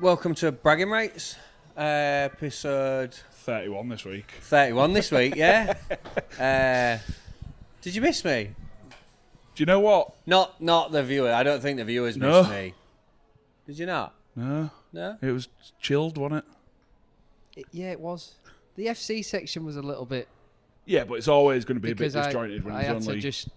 welcome to Bragging Rights, episode 31 this week. 31 this week, yeah. Did you miss me? Do you know what? Not the viewer. I don't think the viewers missed me. Did you not? No. No? It was chilled, wasn't it? Yeah, it was. The FC section was a little bit... Yeah, but it's always going to be a bit because disjointed when I it's had only... to just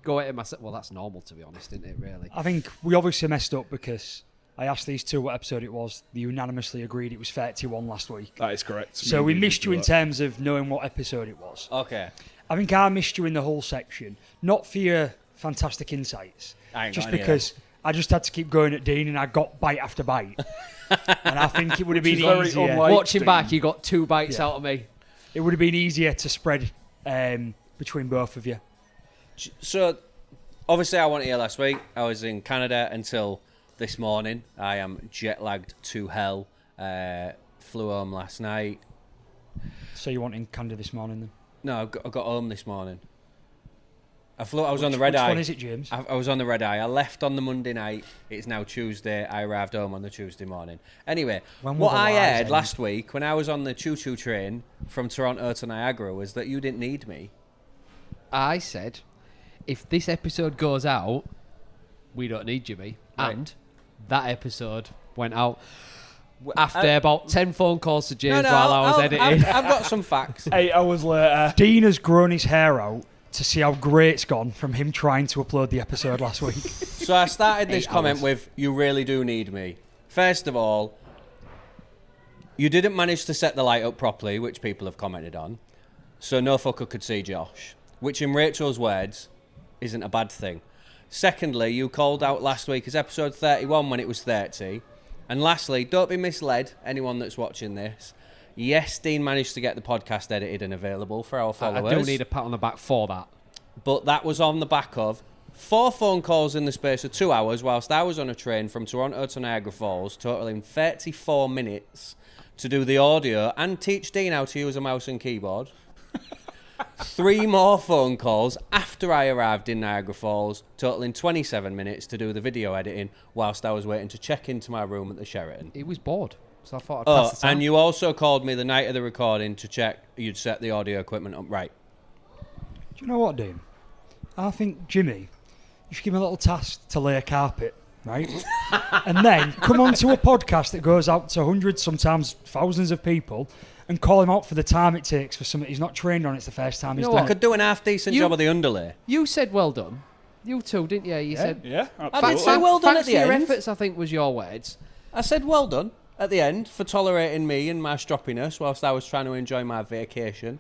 go at it myself. Well, that's normal, to be honest, isn't it, really? I think we obviously messed up because I asked these two what episode it was. They unanimously agreed it was 31 last week. That is correct. So we missed you in terms of knowing what episode it was. Okay. I think I missed you in the whole section. Not for your fantastic insights. Just because I just had to keep going at Dean and I got bite after bite. And I think it would have been easier. Watching back, you got 2 bites out of me. It would have been easier to spread between both of you. So, obviously I wasn't here last week. I was in Canada until this morning. I am jet-lagged to hell. Flew home last night. So you want in Canada this morning then? No, I got home this morning. I was on the red eye. Which one is it, James? I was on the red eye. I left on the Monday night. It's now Tuesday. I arrived home on the Tuesday morning. Anyway, what I heard last week when I was on the choo-choo train from Toronto to Niagara was that you didn't need me. I said, if this episode goes out, we don't need Jimmy. Right. And that episode went out after about 10 phone calls to James while I was editing. I've got some facts. 8 hours later. Dean has grown his hair out to see how great it's gone from him trying to upload the episode last week. So I started this comment with, you really do need me. First of all, you didn't manage to set the light up properly, which people have commented on. So no fucker could see Josh, which in Rachel's words isn't a bad thing. Secondly, you called out last week as episode 31 when it was 30. And lastly, don't be misled, anyone that's watching this. Yes, Dean managed to get the podcast edited and available for our followers. I do need a pat on the back for that. But that was on the back of 4 phone calls in the space of 2 hours whilst I was on a train from Toronto to Niagara Falls, totaling 34 minutes to do the audio and teach Dean how to use a mouse and keyboard. 3 more phone calls after I arrived in Niagara Falls, totaling 27 minutes to do the video editing whilst I was waiting to check into my room at the Sheraton. He was bored, so I thought I'd pass the time. And you also called me the night of the recording to check you'd set the audio equipment up right. Do you know what, Dean? I think, Jimmy, you should give him a little task to lay a carpet, right? And then come on to a podcast that goes out to hundreds, sometimes thousands of people and call him out for the time it takes for something he's not trained on. It's the first time he's done I it. could do an half-decent job of the underlay. You said well done. You too, didn't you? You said... Yeah, I did say well done at the end. Thanks for your efforts, I think, was your words. I said well done at the end for tolerating me and my stroppiness whilst I was trying to enjoy my vacation.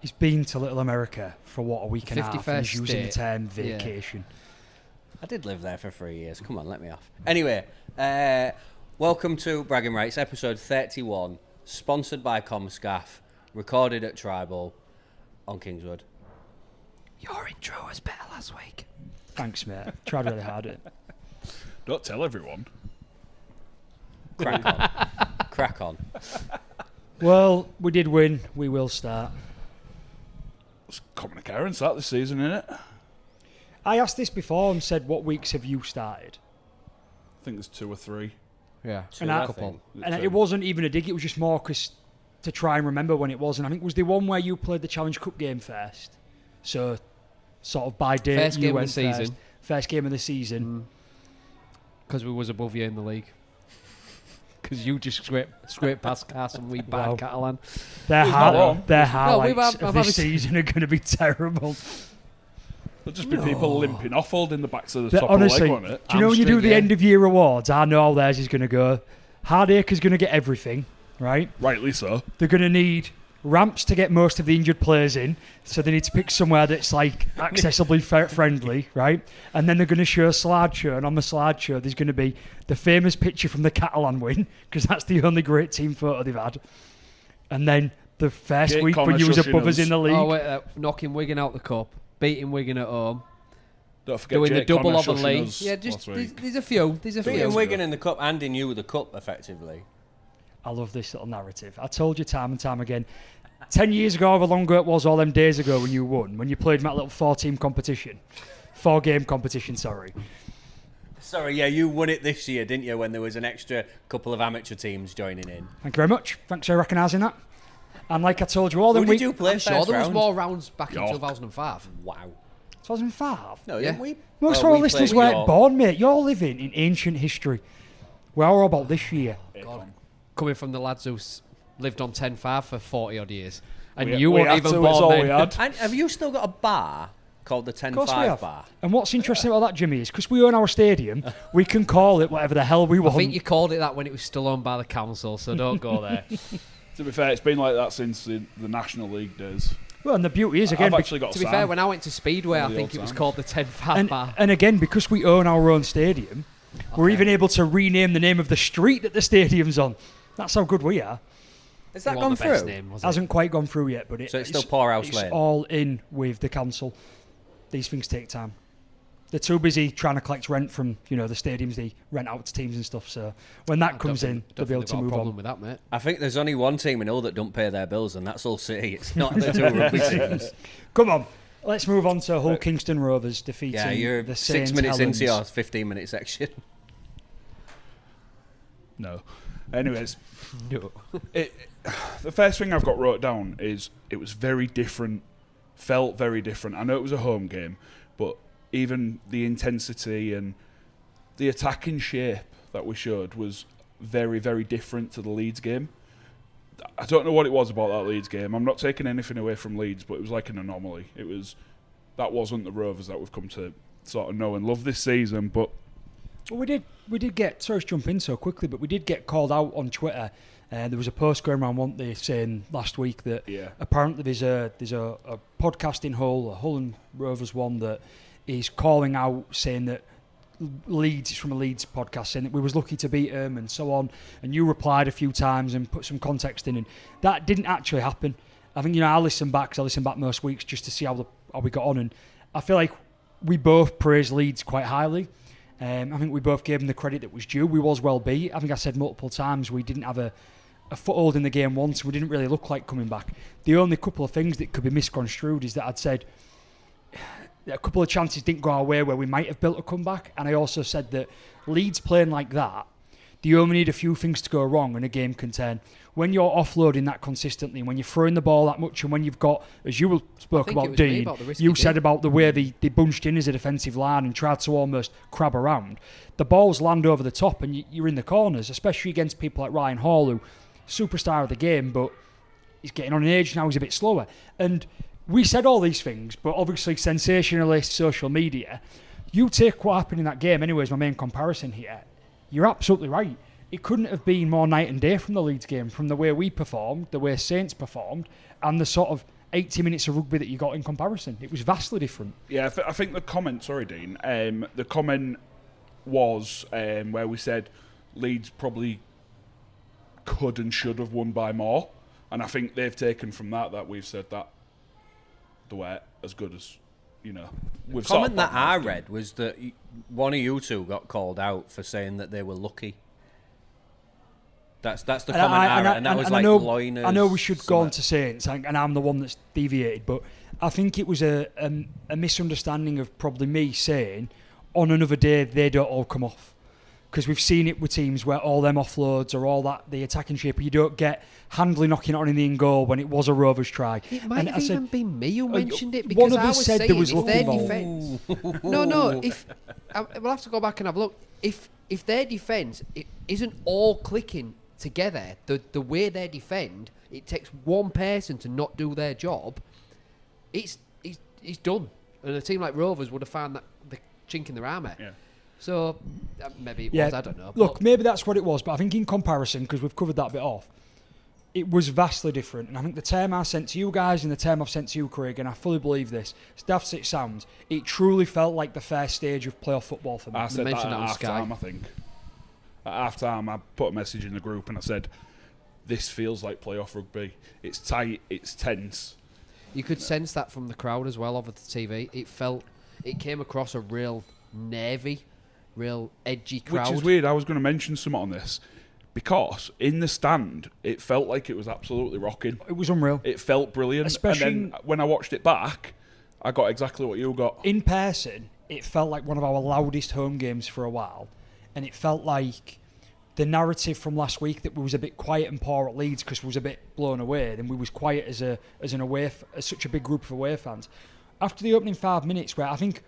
He's been to Little America for, what, a week and a half, and he's using the term vacation. Yeah. I did live there for 3 years. Come on, let me off. Anyway, welcome to Bragging Rights, episode 31, sponsored by Comscaff, recorded at Tribal on Kingswood. Your intro was better last week. Thanks, mate. Tried really hard at it. Don't tell everyone. Crack on. Crack on. Well, we did win. We will start. It's common occurrence that this season, isn't it? I asked this before and said, what weeks have you started? I think there's 2 or 3. Yeah, And it wasn't even a dig, it was just more to try and remember when it was. And I think it was the one where you played the Challenge Cup game first. So, sort of by date, first game you of went the season. First. First game of the season. Because we was above you in the league. Because you just scraped past Carson, we bad Catalan. Their highlights I've of this season are going to be terrible. There'll just be people limping off holding the backs of the top honestly, of the leg on it. Do you know when you do the end of year awards, I know how theirs is going to go. Hardacre is going to get everything, right? Rightly so. They're going to need ramps to get most of the injured players in, so they need to pick somewhere that's like accessibly friendly, right? And then they're going to show a slideshow, and on the slideshow there's going to be the famous picture from the Catalan win, because that's the only great team photo they've had. And then the first Jake week Connor when you was above us in the league. Oh, wait, knocking Wigan out the cup, beating Wigan at home. Don't forget doing Jake the double Connor of the shushing league. us Yeah, just last week. there's a few. Beating Wigan in the cup and in you the cup, effectively. I love this little narrative. I told you time and time again. 10 years ago, however long ago it was, all them days ago when you won, when you played in that little 4-team competition. 4-game competition, sorry. Sorry, yeah, you won it this year, didn't you, when there was an extra couple of amateur teams joining in? Thank you very much. Thanks for recognising that. And like I told you all, Who then did you play I'm first sure there was round? more rounds back in York. 2005. Wow. 2005. No, Yeah. didn't we? Most Oh, of our we listeners played weren't York. born, mate. You're living in ancient history. We're all about this year. God. Coming from the lads who lived on 10-5 for 40 odd years. And We- you we weren't had even to, it's all born we then. had. And have you still got a bar called the Of course we 10-5 have. bar? And what's interesting about that, Jimmy, is because we own our stadium, we can call it whatever the hell we I want. think you called it that when it was still owned by the council, so don't go there. To be fair, it's been like that since the National League days. Well, and the beauty is, again, I've actually got To a be sign. fair, when I went to Speedway, I the think old it was times. called the 10-5 bar. and again, because we own our own stadium, we're Okay. even able to rename the name of the street that the stadium's on. That's how good we are. Has It that wasn't gone the best through? name, was it? Hasn't quite gone through yet, but So it's still Poorhouse it's Lane? all in with the council. These things take time. They're too busy trying to collect rent from the stadiums they rent out to teams and stuff. So when that comes in, they'll be able to move problem on. with that, mate. I think there's only one team in Hull that don't pay their bills, and that's Hull City. It's not the two rugby teams. Come on, let's move on to Hull Kingston Rovers defeating Yeah, you're the 6 St minutes Helens. into your 15-minute section. No. Anyways, No. the first thing I've got wrote down is it was very different, felt very different. I know it was a home game, but even the intensity and the attacking shape that we showed was very, very different to the Leeds game. I don't know what it was about that Leeds game. I'm not taking anything away from Leeds, but it was like an anomaly. That wasn't the Rovers that we've come to sort of know and love this season, but Well, we did get, sorry to jump in so quickly, but we did get called out on Twitter. There was a post going around, weren't they, saying last week that yeah. apparently there's a podcast in Hull, a Hull and Rovers one, that is calling out saying that Leeds, it's from a Leeds podcast, saying that we was lucky to beat them and so on. And you replied a few times and put some context in, and that didn't actually happen. I think, I listen back, because I listen back most weeks just to see how we got on, and I feel like we both praised Leeds quite highly. I think we both gave them the credit that was due. We was well beat. I think I said multiple times we didn't have a foothold in the game once. We didn't really look like coming back. The only couple of things that could be misconstrued is that I'd said a couple of chances didn't go our way where we might have built a comeback, and I also said that Leeds playing like that, you only need a few things to go wrong and a game can turn. When you're offloading that consistently, when you're throwing the ball that much, and when you've got, as you spoke think it about, was me Dean, about the risky you bit. said about the way they bunched in as a defensive line and tried to almost crab around. The balls land over the top and you're in the corners, especially against people like Ryan Hall, who superstar of the game, but he's getting on an age now, he's a bit slower. And we said all these things, but obviously sensationalist social media, you take what happened in that game anyway as my main comparison here. You're absolutely right. It couldn't have been more night and day from the Leeds game, from the way we performed, the way Saints performed, and the sort of 80 minutes of rugby that you got in comparison. It was vastly different. Yeah, I think the comment, sorry Dean, the comment was where we said Leeds probably could and should have won by more, and I think they've taken from that we've said that they were as good as, we've The sort of comment that I badmouthed them. read was that one of you two got called out for saying that they were lucky. That's the comment I read, and that was like Loiners. I know we should go on something. to Saints, and I'm the one that's deviated, but I think it was a misunderstanding of probably me saying on another day they don't all come off. Because we've seen it with teams where all them offloads or all that, the attacking shape, you don't get Handley knocking it on in the in goal when it was a Rovers try. It might And have I said- even been me who mentioned it, one because of I us was said saying there was if luck their involved. defence... No, we'll have to go back and have a look. If their defence isn't all clicking together, the way they defend, it takes one person to not do their job, it's done. And a team like Rovers would have found that the chink in their armour. Yeah. So maybe it was, I don't know. Look, But maybe that's what it was, but I think in comparison, because we've covered that bit off, it was vastly different. And I think the term I sent to you guys and the term I've sent to you, Craig, and I fully believe this, as daft as it sounds, it truly felt like the first stage of playoff football for me. I said that mentioned at that on half Sky. time, I think. At half time, I put a message in the group and I said, this feels like playoff rugby. It's tight, it's tense. you could sense that from the crowd as well over the TV. It came across a real nervy, real edgy crowd. Which is weird. I was going to mention something on this because in the stand, it felt like it was absolutely rocking. It was unreal. It felt brilliant. Especially- and then when I watched it back, I got exactly what you got. In person, it felt like one of our loudest home games for a while, and it felt like the narrative from last week that we was a bit quiet and poor at Leeds because we was a bit blown away, and we was quiet as such a big group of away fans. After the opening 5 minutes, where I think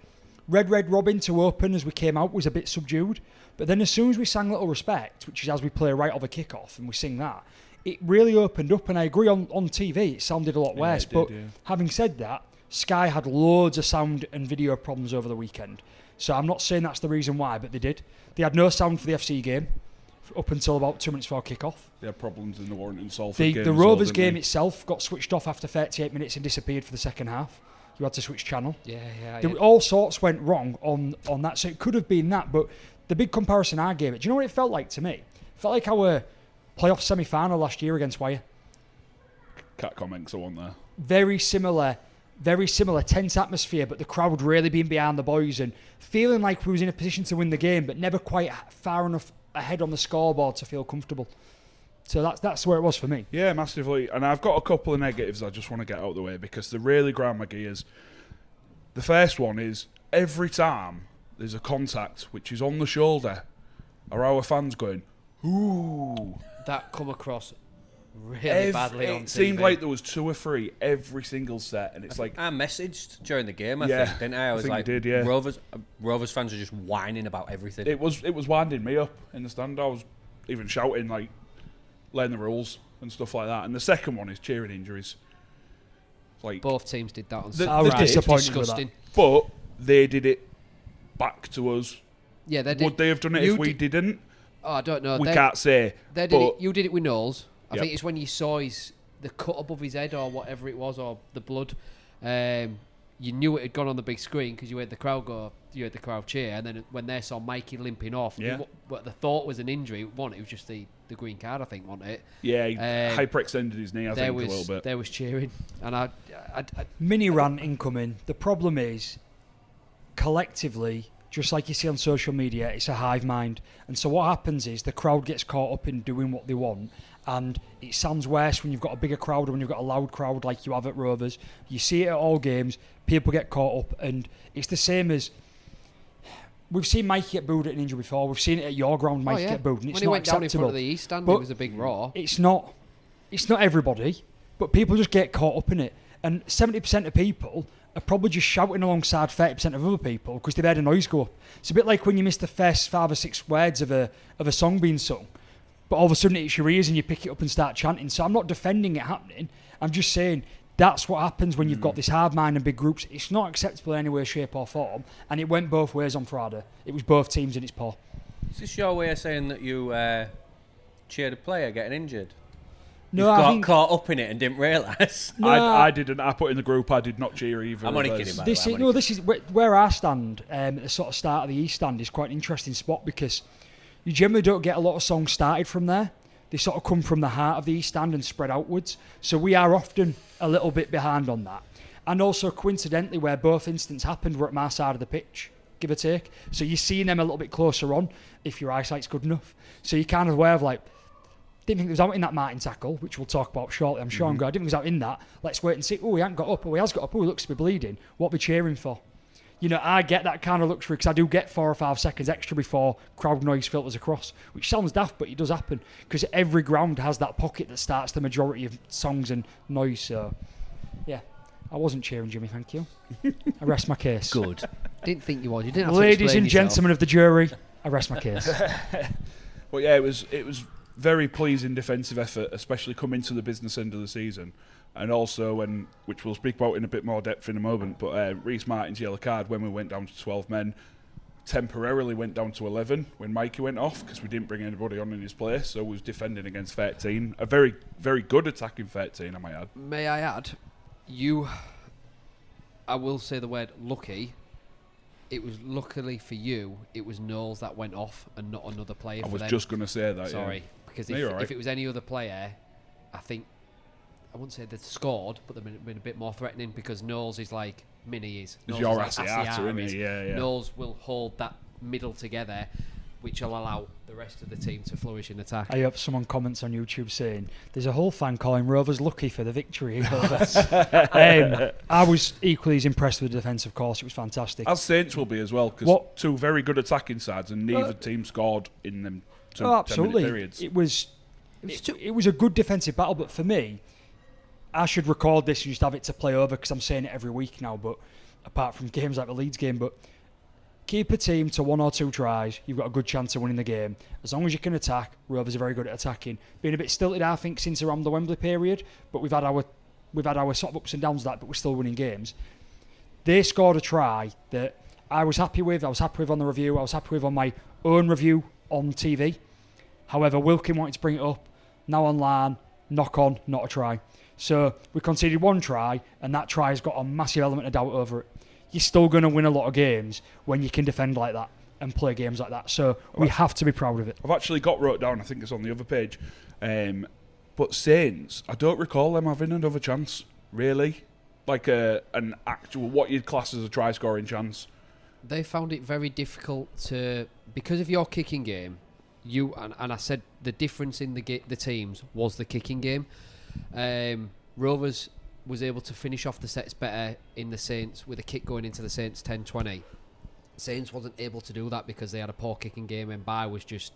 Red Robin to open as we came out was a bit subdued, but then as soon as we sang Little Respect, which is as we play right off a kick-off and we sing that, it really opened up, and I agree on TV it sounded a lot worse, but having said that, Sky had loads of sound and video problems over the weekend, so I'm not saying that's the reason why, but they did. They had no sound for the FC game up until about 2 minutes before kick-off. They had problems in the Warrington Salford game. The Rovers game itself got switched off after 38 minutes and disappeared for the second half. You had to switch channel. All sorts went wrong on that, so it could have been that, but the big comparison I gave it, do you know what it felt like to me? It felt like our playoff semi-final last year against Wyre. Cat comments, I want there. Very similar, tense atmosphere, but the crowd really being behind the boys and feeling like we was in a position to win the game, but never quite far enough ahead on the scoreboard to feel comfortable. So that's where it was for me. Yeah, massively. And I've got a couple of negatives I just want to get out of the way because they really grind my gears. The first one is every time there's a contact which is on the shoulder, are our fans going, ooh. That come across really badly on TV. It seemed like there was 2 or 3 every single set, and it's like I messaged during the game. I think, didn't I? I was like, Rovers fans are just whining about everything. It was winding me up in the stand. I was even shouting like, learn the rules and stuff like that. And the second one is cheering injuries. Like both teams did that on Saturday. I was disappointed with that. But they did it back to us. Yeah, they did. Would they have done it if we didn't? Oh, I don't know. We can't say. They did it. You did it with Knowles. I Yep. think it's when you saw the cut above his head or whatever it was, or the blood. You knew it had gone on the big screen because you heard the crowd go, you heard the crowd cheer, and then when they saw Mikey limping off, what the thought was an injury. It was just the green card, I think, wasn't it? Yeah, he hyperextended his knee, I think, a little bit. There was cheering, and I mini rant incoming. The problem is, collectively, just like you see on social media, it's a hive mind, and so what happens is the crowd gets caught up in doing what they want. And it sounds worse when you've got a bigger crowd or when you've got a loud crowd like you have at Rovers. You see it at all games, people get caught up, and it's the same as we've seen Mikey get booed at an injury before. We've seen it at your ground, Mikey get booed, and it's when he not went acceptable. down in front of the East Stand, it was a big roar. It's not everybody, but people just get caught up in it, and 70% of people are probably just shouting alongside 30% of other people because they've heard a noise go up. It's a bit like when you miss the first 5 or 6 words of a song being sung, but all of a sudden it's your ears and you pick it up and start chanting. So I'm not defending it happening. I'm just saying that's what happens when you've got this hard mind and big groups. It's not acceptable in any way, shape or form. And it went both ways on Friday. It was both teams in its paw. Is this your way of saying that you cheered a player getting injured? No, you I got think caught up in it and didn't realise. No, I didn't. I put in the group. I did not cheer either. I'm only kidding, by the way. This is where I stand. At the sort of start of the East Stand is quite an interesting spot because you generally don't get a lot of songs started from there. They sort of come from the heart of the East Stand and spread outwards. So we are often a little bit behind on that. And also, coincidentally, where both incidents happened, we're at my side of the pitch, give or take. So you're seeing them a little bit closer on if your eyesight's good enough. So you're kind of aware of like, didn't think he was out in that Martin tackle, which we'll talk about shortly, I'm sure. I didn't think he was out in that. Let's wait and see. Oh, he hasn't got up. Oh, he has got up. Oh, he looks to be bleeding. What are we cheering for? You know, I get that kind of luxury because I do get 4 or 5 seconds extra before crowd noise filters across, which sounds daft, but it does happen because every ground has that pocket that starts the majority of songs and noise. So, yeah, I wasn't cheering, Jimmy, thank you. I rest my case. Good. Didn't think you was. You didn't have to Ladies explain and yourself. gentlemen of the jury, I rest my case. Well, yeah, it was very pleasing defensive effort, especially coming to the business end of the season. And also, which we'll speak about in a bit more depth in a moment, but Reece Martin's yellow card when we went down to 12 men temporarily went down to 11 when Mikey went off because we didn't bring anybody on in his place, so we was defending against 13. A very, very good attacking 13, I might add. May I add, I will say the word lucky. It was luckily for you, it was Knowles that went off and not another player. I was them. just going to say that. Sorry, because if it was any other player, I think I wouldn't say they'd scored, but they'd been a bit more threatening because Knowles is like Mini is. It's your Asiata, isn't he? Yeah. Knowles will hold that middle together. which will allow the rest of the team to flourish in attack. I hope someone comments on YouTube saying there's a whole fan calling Rovers lucky for the victory. I was equally as impressed with the defence, of course. It was fantastic. As Saints will be as well, because two very good attacking sides and neither team scored in them 10-minute periods. It was a good defensive battle, but for me, I should record this and just have it to play over because I'm saying it every week now, but apart from games like the Leeds game, but keep a team to 1 or 2 tries, you've got a good chance of winning the game. As long as you can attack, Rovers are very good at attacking. Been a bit stilted, I think, since around the Wembley period, but we've had our sort of ups and downs of that, but we're still winning games. They scored a try that I was happy with. I was happy with on the review. I was happy with on my own review on TV. However, Wilkin wanted to bring it up. Now online, knock on, not a try. So we conceded 1 try, and that try has got a massive element of doubt over it. You're still going to win a lot of games when you can defend like that and play games like that. So we have to be proud of it. I've actually got wrote down, I think it's on the other page, but Saints, I don't recall them having another chance, really. Like an actual, what you'd class as a try-scoring chance. They found it very difficult to, because of your kicking game, and I said the difference in the teams was the kicking game. Rovers was able to finish off the sets better in the Saints with a kick going into the Saints 10-20. Saints wasn't able to do that because they had a poor kicking game, and Bai was just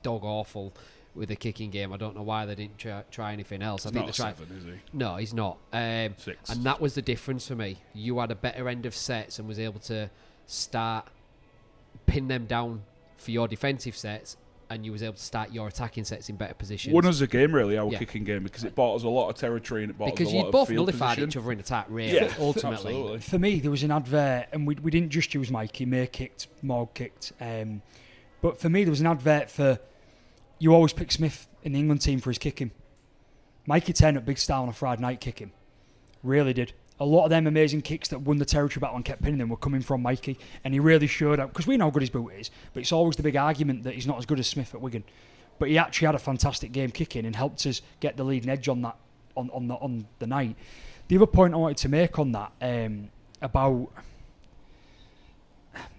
dog awful with the kicking game. I don't know why they didn't try anything else. He's not a 7, is he? No, he's not. 6. And that was the difference for me. You had a better end of sets and was able to start pin them down for your defensive sets, and you was able to start your attacking sets in better positions. Won us a game, really, our kicking game, because it bought us a lot of territory and it bought us a lot of field position. Because you both nullified position. each other in attack, really, ultimately. Absolutely. For me, there was an advert, and we didn't just use Mikey. May kicked, Morg kicked. But for me, there was an advert for, you always pick Smith in the England team for his kicking. Mikey turned up big style on a Friday night kicking. Really did. A lot of them amazing kicks that won the territory battle and kept pinning them were coming from Mikey. And he really showed up, because we know how good his boot is, but it's always the big argument that he's not as good as Smith at Wigan. But he actually had a fantastic game kicking and helped us get the leading edge on that on the night. The other point I wanted to make on that, about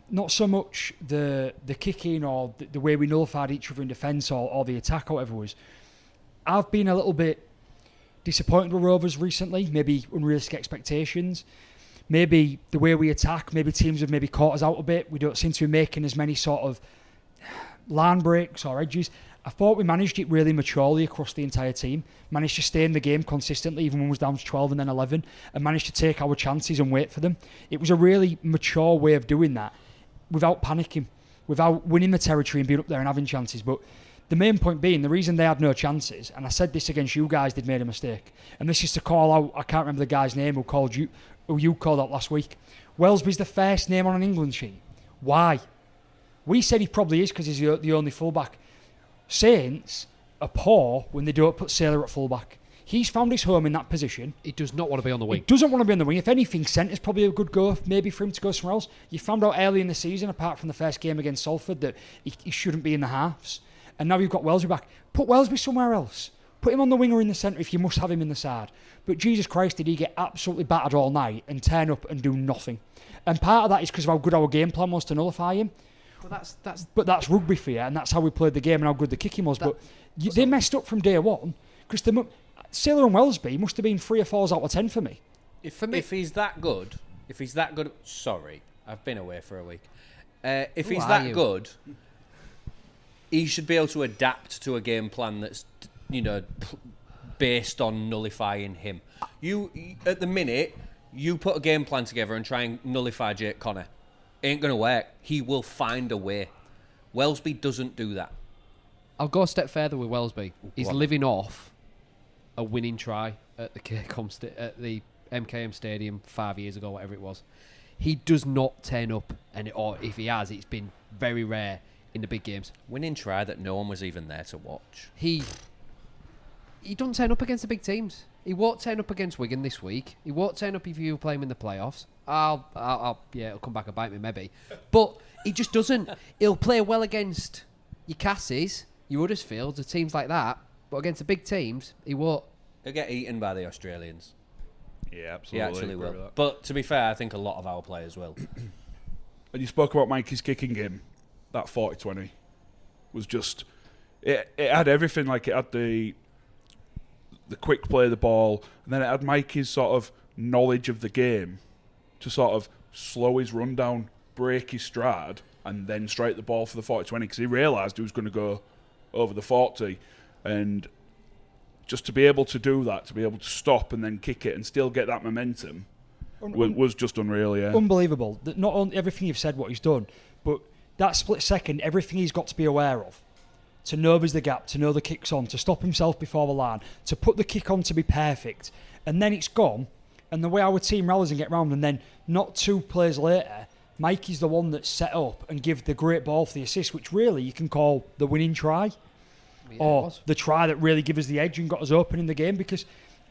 not so much the kicking or the way we nullified each other in defence or the attack or whatever, was I've been a little bit disappointed with Rovers recently, maybe unrealistic expectations, maybe the way we attack, maybe teams have maybe caught us out a bit. We don't seem to be making as many sort of line breaks or edges. I thought we managed it really maturely across the entire team, managed to stay in the game consistently even when we was down to 12 and then 11, and managed to take our chances and wait for them. It was a really mature way of doing that without panicking, without winning the territory and being up there and having chances. But the main point being, the reason they had no chances, and I said this against you guys, they'd made a mistake, and this is to call out, I can't remember the guy's name who you called out last week. Wellesby's the first name on an England sheet. Why? We said he probably is because he's the only fullback. Saints are poor when they don't put Sailor at fullback. He's found his home in that position. He does not want to be on the wing. He doesn't want to be on the wing. If anything, centre's probably a good go, maybe for him to go somewhere else. You found out early in the season, apart from the first game against Salford, that he shouldn't be in the halves. And now you've got Wellesby back. Put Wellesby somewhere else. Put him on the wing or in the centre if you must have him in the side. But Jesus Christ, did he get absolutely battered all night and turn up and do nothing? And part of that is because of how good our game plan was to nullify him. But that's rugby for you, and that's how we played the game and how good the kicking was. They messed up from day one, because Sailor and Wellesby must have been 3 or 4s out of 10 for me. If he's that good, sorry, I've been away for a week. If he's that good, he should be able to adapt to a game plan that's, based on nullifying him. You at the minute, you put a game plan together and try and nullify Jake Connor. Ain't gonna work. He will find a way. Wellesby doesn't do that. I'll go a step further with Wellesby. He's living off a winning try at the MKM Stadium 5 years ago, whatever it was. He does not turn up, or if he has, it's been very rare in the big games. Winning try that no one was even there to watch. He doesn't turn up against the big teams. He won't turn up against Wigan this week. He won't turn up if you play him in the playoffs. It'll come back and bite me maybe. But he just doesn't. He'll play well against your Cassis, your Huddersfields, or teams like that. But against the big teams, he won't. He'll get eaten by the Australians. Yeah, absolutely. He actually will. But to be fair, I think a lot of our players will. And you spoke about Mikey's kicking game, that 40-20. was just it had everything. Like it had the quick play of the ball, and then it had Mikey's sort of knowledge of the game to sort of slow his run down, break his stride, and then straight the ball for the 40-20 because he realised he was going to go over the 40, and just to be able to do that, to be able to stop and then kick it and still get that momentum was just unreal. Yeah, unbelievable. That not only everything you've said, what he's done, but that split second, everything he's got to be aware of. To know there's the gap, to know the kick's on, to stop himself before the line, to put the kick on to be perfect. And then it's gone, and the way our team rallies and get round, and then not 2 plays later, Mikey's the one that's set up and give the great ball for the assist, which really you can call the winning try. Yeah, or the try that really gave us the edge and got us open in the game,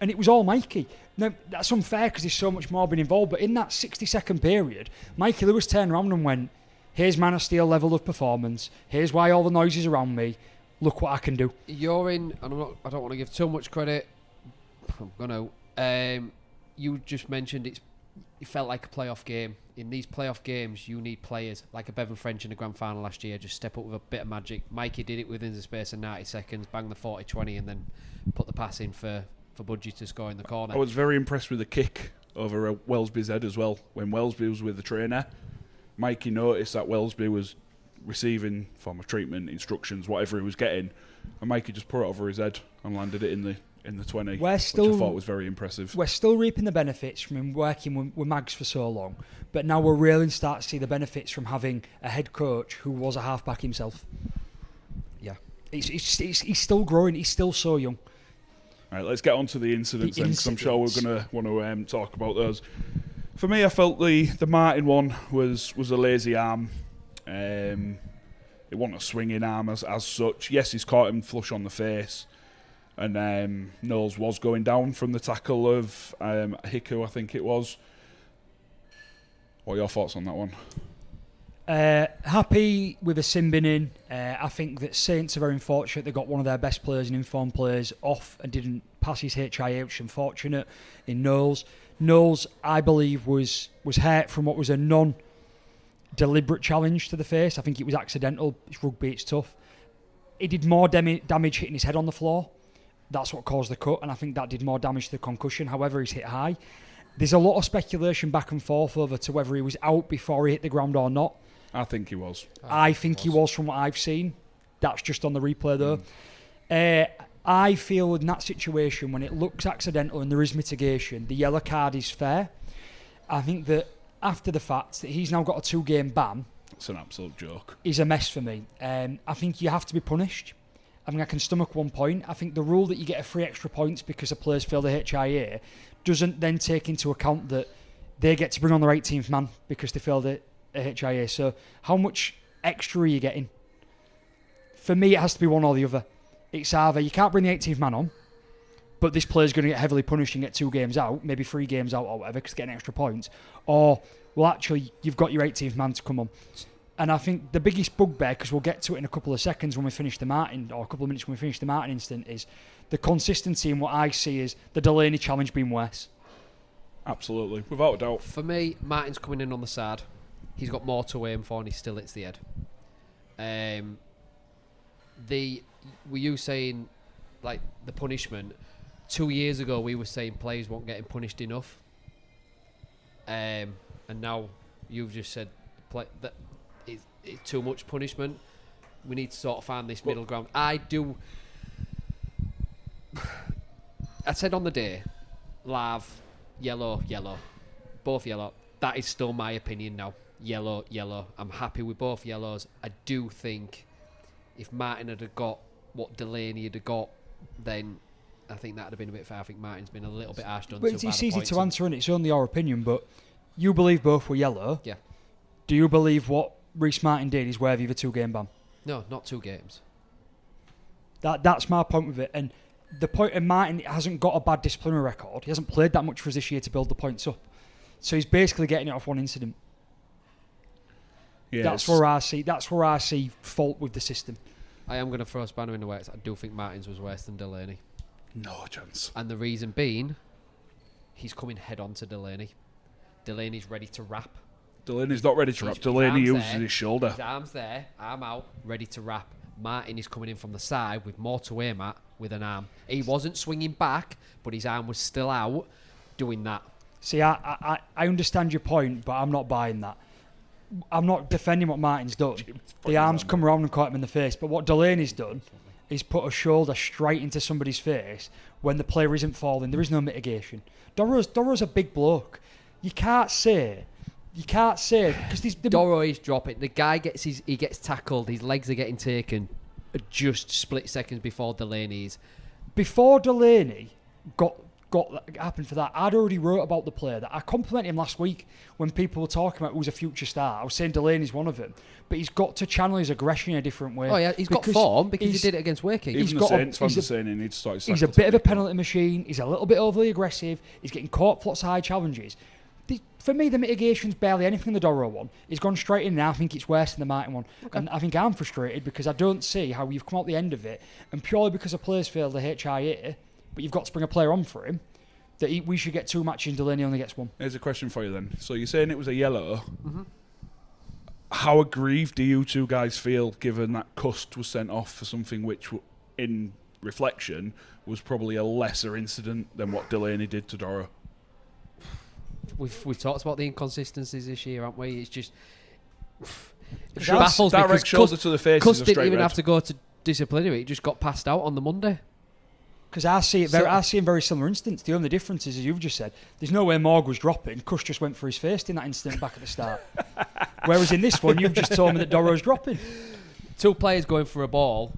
and it was all Mikey. Now, that's unfair because there's so much more been involved, but in that 60-second period, Mikey Lewis turned around and went, here's Man of Steel level of performance, here's why all the noise is around me, look what I can do. You're in, and I don't want to give too much credit, I'm going to, you just mentioned it felt like a playoff game. In these playoff games, you need players like a Bevan French in the grand final last year, just step up with a bit of magic. Mikey did it within the space of 90 seconds, bang the 40-20 and then put the pass in for Budgie to score in the corner. I was very impressed with the kick over Wellesby's head as well. When Wellesby was with the trainer, Mikey noticed that Wellesby was receiving form of treatment, instructions, whatever he was getting, and Mikey just put it over his head and landed it in the 20, which I thought was very impressive. We're still reaping the benefits from him working with Mags for so long, but now we're really starting to see the benefits from having a head coach who was a halfback himself. Yeah. He's still growing, he's still so young. All right, let's get on to the incidents then, because I'm sure we're going to want to talk about those. For me, I felt the Martin one was a lazy arm. It wasn't a swinging arm as such. Yes, he's caught him flush on the face. And Knowles was going down from the tackle of Hiku, I think it was. What are your thoughts on that one? Happy with a sin bin in. I think that Saints are very unfortunate. They got one of their best players and informed players off and didn't pass his HIA, which is unfortunate in Knowles. Knowles, I believe, was hurt from what was a non-deliberate challenge to the face. I think it was accidental. It's rugby, it's tough. He did more damage hitting his head on the floor. That's what caused the cut, and I think that did more damage to the concussion. However, he's hit high. There's a lot of speculation back and forth over to whether he was out before he hit the ground or not. I think he was. I think he was from what I've seen. That's just on the replay, though. I feel in that situation, when it looks accidental and there is mitigation, the yellow card is fair. I think that after the fact that he's now got a 2-game ban, it's an absolute joke. Is a mess for me. I think you have to be punished. I mean, I can stomach 1 point. I think the rule that you get a 3 extra points because a player's failed a HIA doesn't then take into account that they get to bring on their 18th man because they failed a HIA. So how much extra are you getting? For me, it has to be one or the other. It's either you can't bring the 18th man on, but this player's going to get heavily punished and get 2 games out, maybe 3 games out or whatever, because getting extra points. Or, well, actually, you've got your 18th man to come on. And I think the biggest bugbear, because we'll get to it in a couple of seconds when we finish the Martin, or a couple of minutes when we finish the Martin incident, is the consistency in what I see is the Delaney challenge being worse. Absolutely, without a doubt. For me, Martin's coming in on the side. He's got more to aim for and he still hits the head. Were you saying, like, the punishment? 2 years ago, we were saying players weren't getting punished enough. And now you've just said that it's too much punishment. We need to sort of find this middle ground. I said on the day, Lav, yellow, both yellow. That is still my opinion now. Yellow. I'm happy with both yellows. I do think if Martin had got what Delaney had got, then I think that would have been a bit fair. I think Martin's been a little bit harsh done. But it's easy to answer, and it's only your opinion. But you believe both were yellow. Yeah. Do you believe what Reece Martin did is worthy of a 2-game ban? No, not 2 games. That's my point with it. And the point of Martin hasn't got a bad disciplinary record. He hasn't played that much for us this year to build the points up. So he's basically getting it off 1 incident. Yes. That's where I see fault with the system. I am going to throw a spanner in the works. I do think Martin's was worse than Delaney. No chance. And the reason being, he's coming head on to Delaney. Delaney's ready to wrap. Delaney's not ready to wrap. Delaney uses his shoulder. His arm's there, arm out, ready to wrap. Martin is coming in from the side with more to aim at with an arm. He wasn't swinging back, but his arm was still out doing that. See, I understand your point, but I'm not buying that. I'm not defending what Martin's done. The arm's come around and caught him in the face, but what Delaney's done is put a shoulder straight into somebody's face when the player isn't falling. There is no mitigation. Doro's a big bloke. You can't say because Doro is dropping. The guy gets tackled. His legs are getting taken just split seconds before Delaney's. Before Delaney got happened for that, I'd already wrote about the player. That I complimented him last week when people were talking about who's a future star. I was saying Delaney's one of them, but he's got to channel his aggression in a different way. Oh yeah, he's got form because he did it against Wakey. Even the Saints fans are saying he needs to start his He's a bit of a penalty machine. He's a little bit overly aggressive. He's getting caught for lots of high challenges. For me, the mitigation's barely anything. The Doro one, he's gone straight in now. I think it's worse than the Martin one. Okay. And I think I'm frustrated because I don't see how you've come out the end of it, and purely because a player's failed the HIA, but you've got to bring a player on for him, that we should get 2 matches and Delaney only gets 1. Here's a question for you then. So you're saying it was a yellow. Mm-hmm. How aggrieved do you two guys feel given that Cust was sent off for something which, in reflection, was probably a lesser incident than what Delaney did to Doro? We've talked about the inconsistencies this year, haven't we? It's just it baffles me because shoulder to the face. Cust didn't even have to go to disciplinary; it just got passed out on the Monday. Because I see in very similar instance. The only difference is, as you've just said, there's no way Morg was dropping. Cust just went for his first in that incident back at the start. Whereas in this one, you've just told me that Doro's dropping. 2 players going for a ball,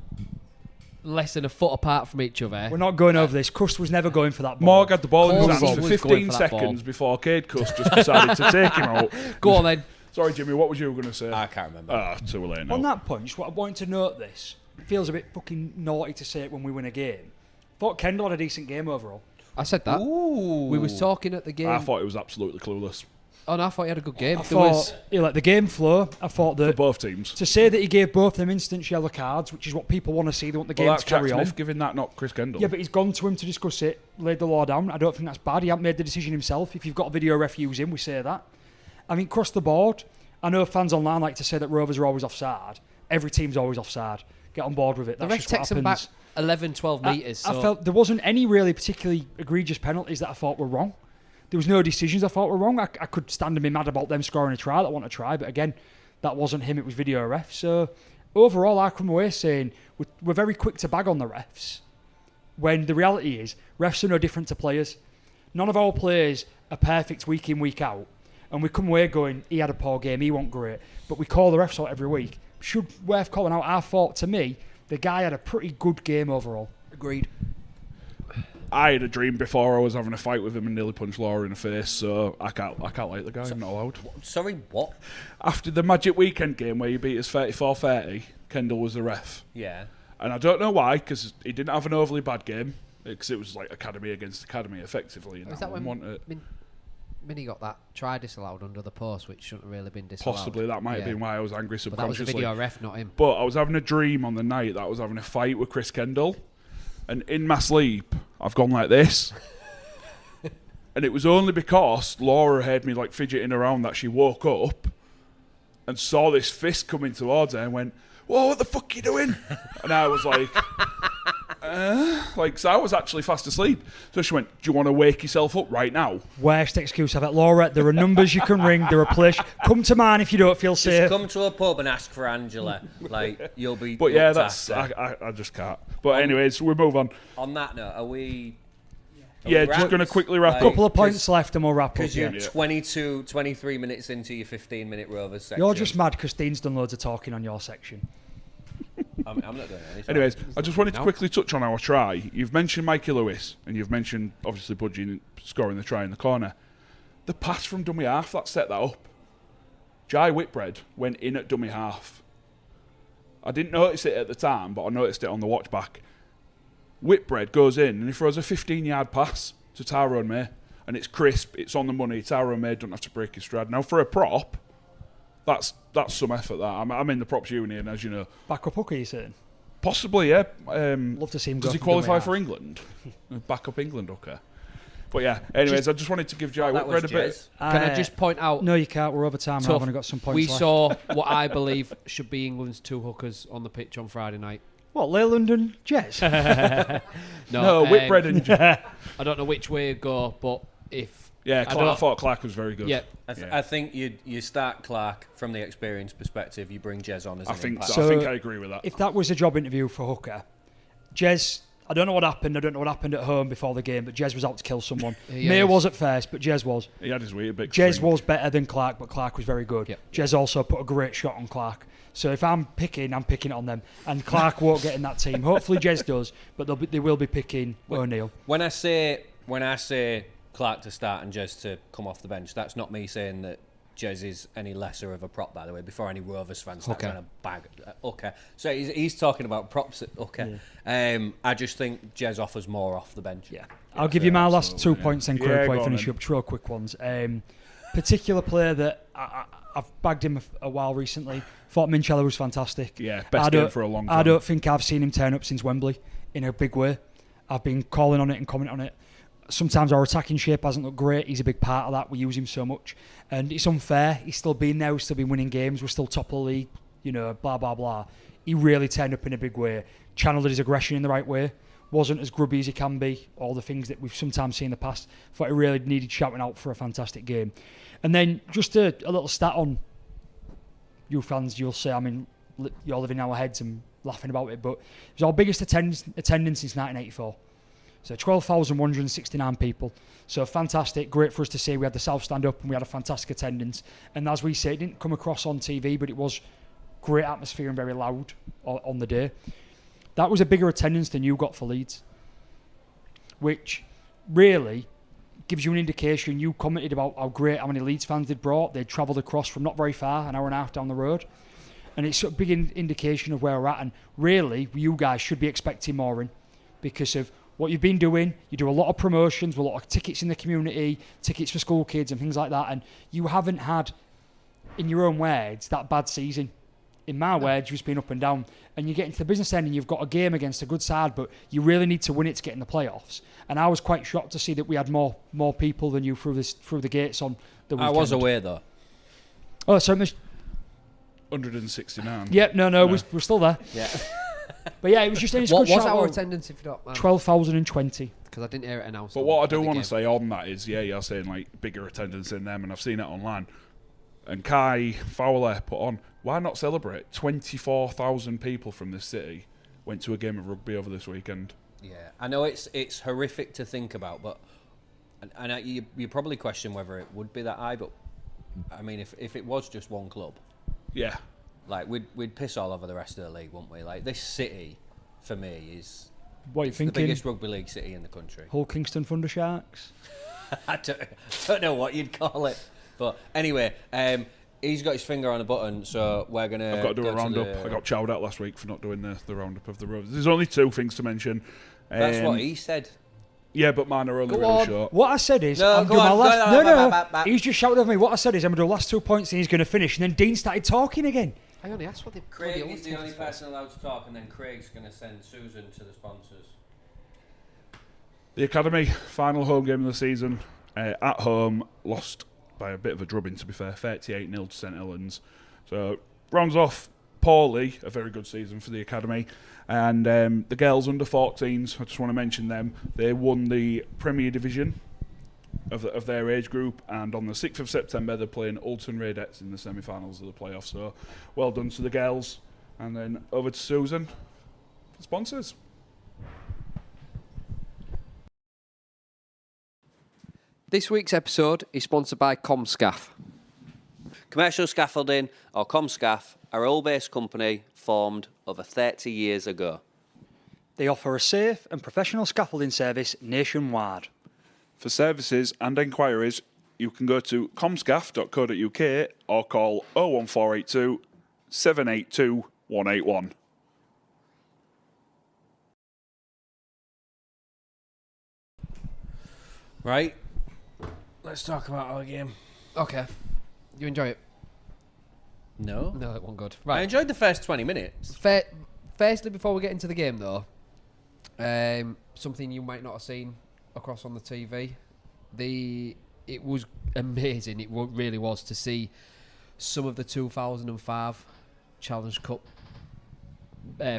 less than a foot apart from each other. We're not going over this. Cust was never going for that ball. Morg had the ball in his hands for 15 seconds before Cade Cust just decided to take him out. Go on then. Sorry, Jimmy, what was you going to say? I can't remember. Too late now. On that point, just what I wanted to note this. It feels a bit fucking naughty to say it when we win a game. Thought Kendall had a decent game overall. I said that. Ooh. We was talking at the game. I thought he was absolutely clueless. Oh no, I thought he had a good game. The game flow, I thought that... For both teams. To say that he gave both of them instant yellow cards, which is what people want to see, they want the game to carry on. Jack Smith giving that, not Chris Kendall. Yeah, but he's gone to him to discuss it, laid the law down. I don't think that's bad. He hasn't made the decision himself. If you've got a video ref using, we say that. I mean, across the board, I know fans online like to say that Rovers are always offside. Every team's always offside. Get on board with it. The ref takes them back 11, 12 metres. I felt there wasn't any really particularly egregious penalties that I thought were wrong. There was no decisions I thought were wrong. I could stand and be mad about them scoring a try that I want to try, but again, that wasn't him, it was video ref. So overall, I come away saying we're very quick to bag on the refs, when the reality is refs are no different to players. None of our players are perfect week in, week out, and we come away going, he had a poor game, he wasn't great, but we call the refs out every week. Should worth calling out. I thought, to me, the guy had a pretty good game overall. Agreed. I had a dream before I was having a fight with him and nearly punched Laura in the face, so I can't like the guy. I'm not allowed. Sorry, what? After the Magic Weekend game where you beat us 34-30, Kendall was the ref. Yeah. And I don't know why, because he didn't have an overly bad game, because it was like academy against academy, effectively. Was that when Minnie got that try disallowed under the post, which shouldn't have really been disallowed? Possibly, that might have been why I was angry subconsciously. But that was a video ref, not him. But I was having a dream on the night that I was having a fight with Chris Kendall, and in my sleep, I've gone like this. And it was only because Laura heard me like fidgeting around that she woke up and saw this fist coming towards her and went, "Whoa, what the fuck are you doing?" And I was like, so I was actually fast asleep. So she went, "Do you want to wake yourself up right now?" Worst excuse I've had. Laura, there are numbers you can ring, there are places. Come to mine if you don't feel safe. Just come to a pub and ask for Angela. Like, you'll be. But yeah, I just can't. But anyways, we move on. On that note, are we? Yeah, just going to quickly wrap up. A couple of points left and we'll wrap up. Because you're 23 minutes into your 15-minute Rovers section. You're just mad because Dean's done loads of talking on your section. I'm not doing anything. Anyways, I just wanted to quickly touch on our try. You've mentioned Mikey Lewis, and you've mentioned, obviously, Budgie scoring the try in the corner. The pass from dummy half, that set that up. Jai Whitbread went in at dummy half. I didn't notice it at the time, but I noticed it on the watch back. Whitbread goes in and he throws a 15-yard pass to Tyrone May. And it's crisp, it's on the money. Tyrone May doesn't have to break his stride. Now, for a prop, that's some effort, that. I'm in the props union, as you know. Back up hooker, you saying? Possibly, yeah. Love to see him go. Does he qualify for England? Back up England hooker. But yeah, anyways, I just wanted to give Jai Whitbread a bit. Can I just point out? No, you can't. We're over time. I've only got some points We left. saw what I believe should be England's 2 hookers on the pitch on Friday night. What, Leyland and Jess? No, Whitbread and I don't know which way to go, but if... Yeah, I thought Clark was very good. Yeah. I think you start Clark from the experience perspective. You bring Jez on as an impact. I think I agree with that. If that was a job interview for hooker, Jez... I don't know what happened. I don't know what happened at home before the game, but Jez was out to kill someone. Mayer was at first, but Jez was. He had his weird big Jez was better than Clark, but Clark was very good. Yep. Jez also put a great shot on Clark. So if I'm picking it on them. And Clark won't get in that team. Hopefully Jez does, but they will be picking O'Neill. When I say Clark to start and Jez to come off the bench, that's not me saying that Jez is any lesser of a prop, by the way, before any Rovers fans start trying to bag. Okay. So he's talking about props. Okay. Yeah. I just think Jez offers more off the bench. Yeah. I'll give you my last 2 points then, quick before I finish up. 2 real quick ones. Particular player that I've bagged him a while recently. Thought Minchella was fantastic. Yeah, best game for a long time. I don't think I've seen him turn up since Wembley in a big way. I've been calling on it and commenting on it. Sometimes our attacking shape hasn't looked great. He's a big part of that. We use him so much. And it's unfair. He's still been there. We've still been winning games. We're still top of the league. Blah, blah, blah. He really turned up in a big way. Channeled his aggression in the right way. Wasn't as grubby as he can be. All the things that we've sometimes seen in the past. Thought he really needed shouting out for a fantastic game. And then just a little stat on you fans. You'll say, you're living in our heads and laughing about it. But it was our biggest attendance since 1984. So 12,169 people. So fantastic, great for us to see. We had the South stand up and we had a fantastic attendance. And as we say, it didn't come across on TV, but it was great atmosphere and very loud on the day. That was a bigger attendance than you got for Leeds, which really gives you an indication. You commented about how many Leeds fans they'd brought. They'd travelled across from not very far, an hour and a half down the road. And it's a big indication of where we're at. And really, you guys should be expecting more in because of what you've been doing. You do a lot of promotions, a lot of tickets in the community, tickets for school kids and things like that, and you haven't had, in your own words, that bad season. In my words, you've just been up and down, and you get into the business end and you've got a game against a good side, but you really need to win it to get in the playoffs. And I was quite shocked to see that we had more people than you through the gates on the weekend. I was aware though. Oh, so 169. Yep, no. We're still there. Yeah. But yeah, it was just what was our attendance, if you don't mind? 12,020. Because I didn't hear it announced. But what I do want to say on that is, you're saying like bigger attendance than them, and I've seen it online. And Kai Fowler put on, why not celebrate? 24,000 people from this city went to a game of rugby over this weekend. Yeah, I know it's horrific to think about, but you probably question whether it would be that high. But I mean, if it was just one club, yeah. Like, we'd piss all over the rest of the league, wouldn't we? Like, this city, for me, is what you thinking? The biggest rugby league city in the country. Hull Kingston Thunder Sharks? I don't know what you'd call it. But anyway, he's got his finger on a button, so we're going to... I've got to do a roundup. I got chowed at last week for not doing the roundup of the Rovers. There's only 2 things to mention. That's what he said. Yeah, but mine are only really short. What I said is, No, I'm doing my last... He's just shouted over me. What I said is, I'm going to do the last 2 points and he's going to finish. And then Dean started talking again. I only asked what the... Craig is the only person allowed to talk, and then Craig's going to send Susan to the sponsors. The Academy, final home game of the season. At home, lost by a bit of a drubbing, to be fair, 38-0 to St Helens. So, rounds off poorly, a very good season for the Academy. And the girls under 14s, I just want to mention them. They won the Premier Division of their age group, and on the 6th of September they're playing Alton Raidettes in the semi-finals of the playoffs. So, well done to the girls. And then over to Susan for sponsors. This week's episode is sponsored by Comscaff. Commercial Scaffolding, or Comscaff, are a Hull-based company formed over 30 years ago. They offer a safe and professional scaffolding service nationwide. For services and enquiries, you can go to comscaff.co.uk or call 01482 782 181. Right, let's talk about our game. Okay. You enjoy it? No, that wasn't good. I Right. enjoyed the first 20 minutes. Firstly, before we get into the game, though, something you might not have seen across on the TV. it was amazing. It really was to see some of the 2005 Challenge Cup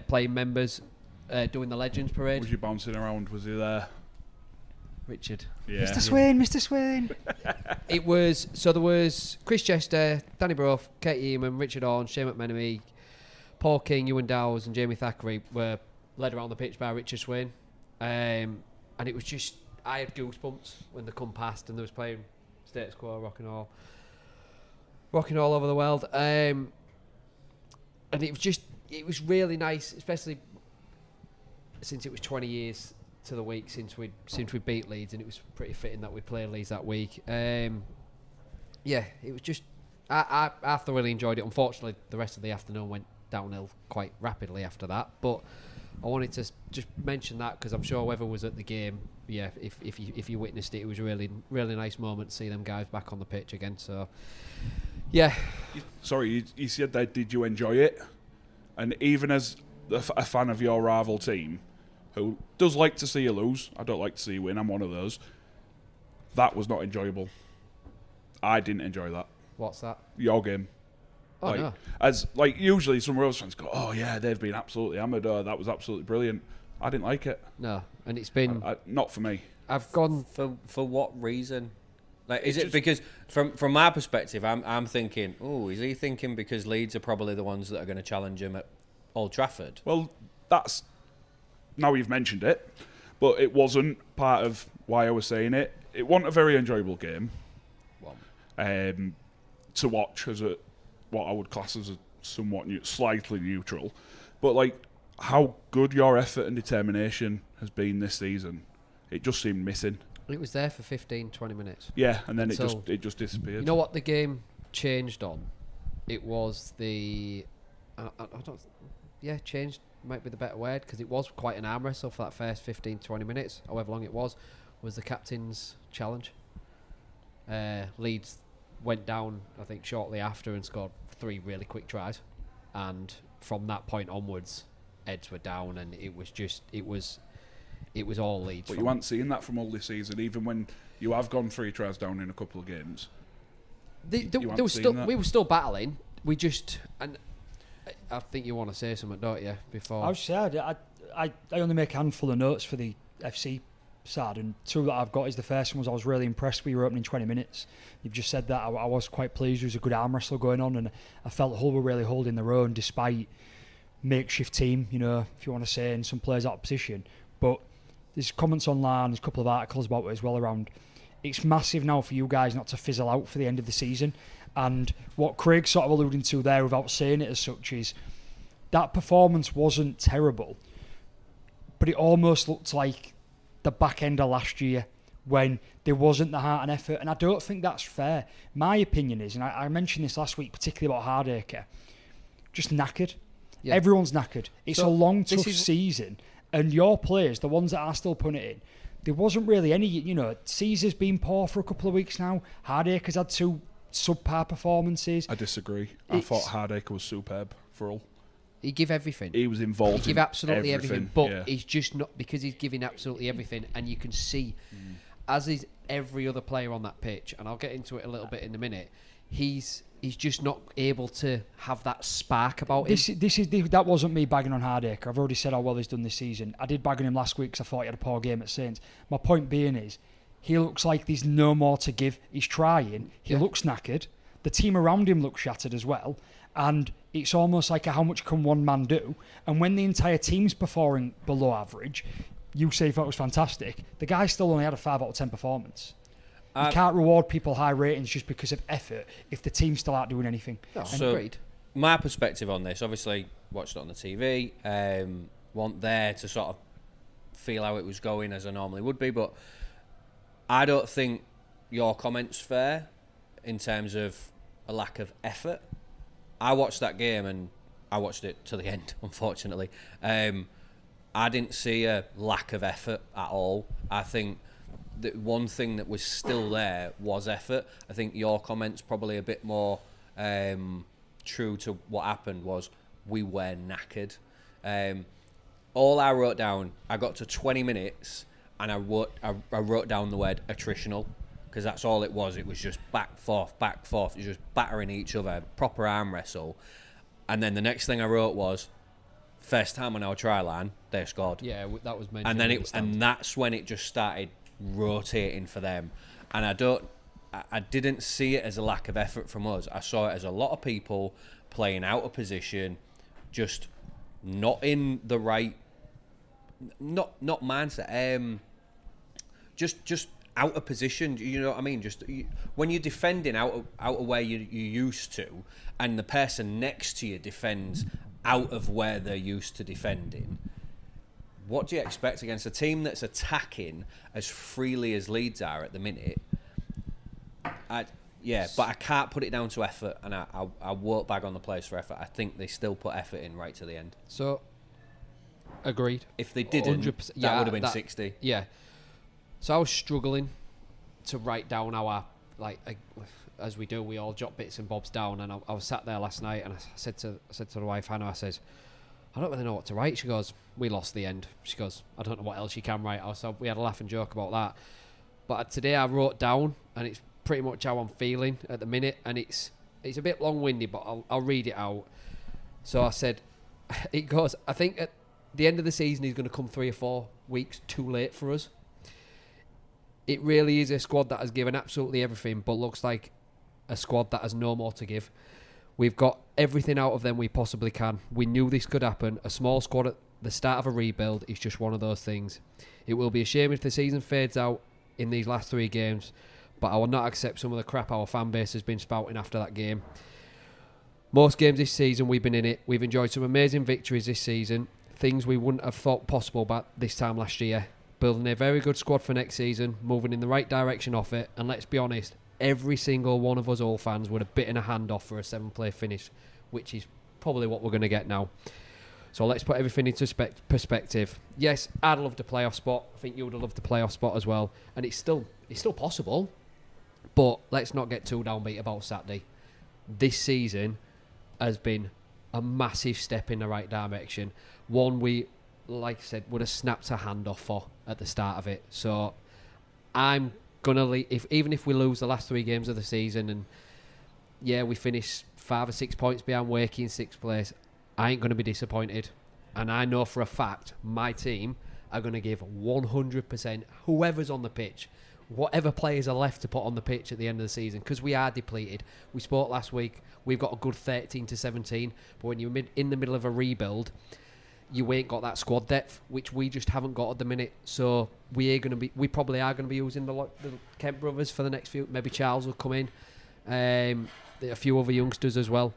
playing members doing the Legends Parade. Was you bouncing around? Was he there? Richard. Yeah. Mr. Swain, Mr. Swain. There was Chris Chester, Danny Brough, Katie Eamon, Richard Horn, Shane McMenemy, Paul King, Ewan Dowes and Jamie Thackeray were led around the pitch by Richard Swain. And it was just, I had goosebumps when they come past and they was playing Status Quo, rocking all over the world. And it was really nice, especially since it was 20 years to the week since we beat Leeds, and it was pretty fitting that we played Leeds that week. It was just I thoroughly enjoyed it. Unfortunately, the rest of the afternoon went downhill quite rapidly after that, but I wanted to just mention that because I'm sure whoever was at the game, if you witnessed it, it was a really, really nice moment to see them guys back on the pitch again. So, yeah. Sorry, you said that. Did you enjoy it? And even as a fan of your rival team, who does like to see you lose, I don't like to see you win. I'm one of those. That was not enjoyable. I didn't enjoy that. What's that? Your game. Oh, no. As usually some Rovers fans go, oh yeah, they've been absolutely hammered. Oh, that was absolutely brilliant. I didn't like it. No, and it's been not for me. I've gone for what reason? Like, is it because from my perspective, I'm thinking, is he thinking because Leeds are probably the ones that are going to challenge him at Old Trafford? Well, that's now you've mentioned it, but it wasn't part of why I was saying it. It wasn't a very enjoyable game to watch as what I would class as a somewhat slightly neutral, but how good your effort and determination has been this season, it just seemed missing. It was there for 15-20 minutes. Yeah, and then it just disappeared. You know what the game changed on? It was changed might be the better word, because it was quite an arm wrestle for that first 15-20 minutes, however long it was the captain's challenge. Leeds went down, I think, shortly after and scored 3 really quick tries, and from that point onwards, heads were down, and it was all Leeds. But you aren't seeing that from all this season, even when you have gone 3 tries down in a couple of games. We were still battling. We just, and I think you want to say something, don't you? Before I was sad. I only make a handful of notes for the FC side, and 2 that I've got is the first one was I was really impressed with your opening 20 minutes. You've just said that. I was quite pleased. There was a good arm wrestle going on, and I felt Hull were really holding their own despite makeshift team, if you want to say, and some players out of position. But there's comments online, there's a couple of articles about it as well around. It's massive now for you guys not to fizzle out for the end of the season. And what Craig's sort of alluding to there without saying it as such is that performance wasn't terrible, but it almost looked like the back end of last year when there wasn't the heart and effort, and I don't think that's fair. My opinion is, and I mentioned this last week, particularly about Hardacre, just knackered. Yeah. Everyone's knackered. It's a long, tough season, and your players, the ones that are still putting it in, there wasn't really any, Caesar's been poor for a couple of weeks now. Hardacre's had 2 subpar performances. I disagree. I thought Hardacre was superb for all. He give everything. He was involved. He give absolutely everything, but he's just not, because he's giving absolutely everything, and you can see, as is every other player on that pitch, and I'll get into it a little bit in a minute. He's just not able to have that spark about him. That wasn't me bagging on Hardacre. I've already said how well he's done this season. I did bag on him last week because I thought he had a poor game at Saints. My point being is, he looks like there's no more to give. He's trying. He looks knackered. The team around him looks shattered as well. And it's almost like how much can one man do? And when the entire team's performing below average, you say thought it was fantastic. The guy still only had a 5 out of 10 performance. You can't reward people high ratings just because of effort if the team still aren't doing anything. Agreed. My perspective on this, obviously watched it on the TV, weren't there to sort of feel how it was going as I normally would be, but I don't think your comment's fair in terms of a lack of effort. I watched that game and I watched it to the end, unfortunately. I didn't see a lack of effort at all. I think the one thing that was still there was effort. I think your comment's probably a bit more true to what happened was we were knackered. All I wrote down, I got to 20 minutes and I wrote down the word attritional. because that's all it was. It was just back, forth, just battering each other, proper arm wrestle. And then the next thing I wrote was, first time on our try line, they scored. Yeah, that was mentioned. And then and that's when it just started rotating for them. And I didn't see it as a lack of effort from us. I saw it as a lot of people playing out of position, just not in the right, not mindset. Just out of position. You know what I mean? When you're defending out of where you used to, and the person next to you defends out of where they're used to defending. What do you expect against a team that's attacking as freely as Leeds are at the minute? But I can't put it down to effort, and I won't bag on the players for effort. I think they still put effort in right to the end. So, agreed. If they didn't, that would have been 60. Yeah. So I was struggling to write down as we do, we all jot bits and bobs down, and I was sat there last night, and I said to the wife, Hannah, I says, I don't really know what to write. She goes, we lost the end. She goes, I don't know what else you can write. So we had a laugh and joke about that. But today I wrote down, and it's pretty much how I'm feeling at the minute, and it's a bit long-winded, but I'll read it out. So I said, it goes, I think at the end of the season he's going to come 3 or 4 weeks too late for us. It really is a squad that has given absolutely everything, but looks like a squad that has no more to give. We've got everything out of them we possibly can. We knew this could happen. A small squad at the start of a rebuild is just one of those things. It will be a shame if the season fades out in these last 3 games, but I will not accept some of the crap our fan base has been spouting after that game. Most games this season we've been in it. We've enjoyed some amazing victories this season, things we wouldn't have thought possible back this time last year. Building a very good squad for next season, moving in the right direction off it, and let's be honest, every single one of us all fans would have bitten a hand off for a 7-play finish, which is probably what we're going to get now. So let's put everything into perspective. Yes, I'd love the playoff spot. I think you would have loved the playoff spot as well, and it's still possible. But let's not get too downbeat about Saturday. This season has been a massive step in the right direction. One we, like I said, would have snapped a hand off for at the start of it. So I'm gonna even if we lose the last 3 games of the season, and we finish 5 or 6 points behind Wakey in 6th place, I ain't gonna be disappointed. And I know for a fact my team are gonna give 100%. Whoever's on the pitch, whatever players are left to put on the pitch at the end of the season, because we are depleted. We spoke last week. We've got a good 13 to 17, but when you're in the middle of a rebuild, you ain't got that squad depth, which we just haven't got at the minute. So we probably are going to be using the Kent brothers for the next few. Maybe Charles will come in, a few other youngsters as well.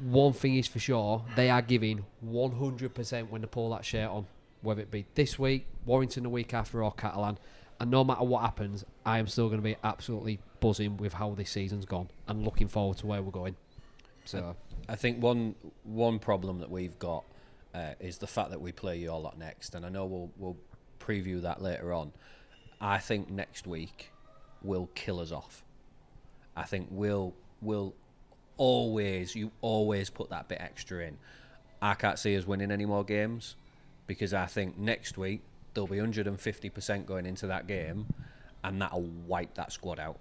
One thing is for sure, they are giving 100% when they pull that shirt on, whether it be this week, Warrington the week after, or Catalan. And no matter what happens, I am still going to be absolutely buzzing with how this season's gone and looking forward to where we're going. So I think one problem that we've got is the fact that we play you all lot next, and I know we'll preview that later on. I think next week will kill us off. I think we'll always put that bit extra in. I can't see us winning any more games, because I think next week there'll be 150% going into that game, and that'll wipe that squad out.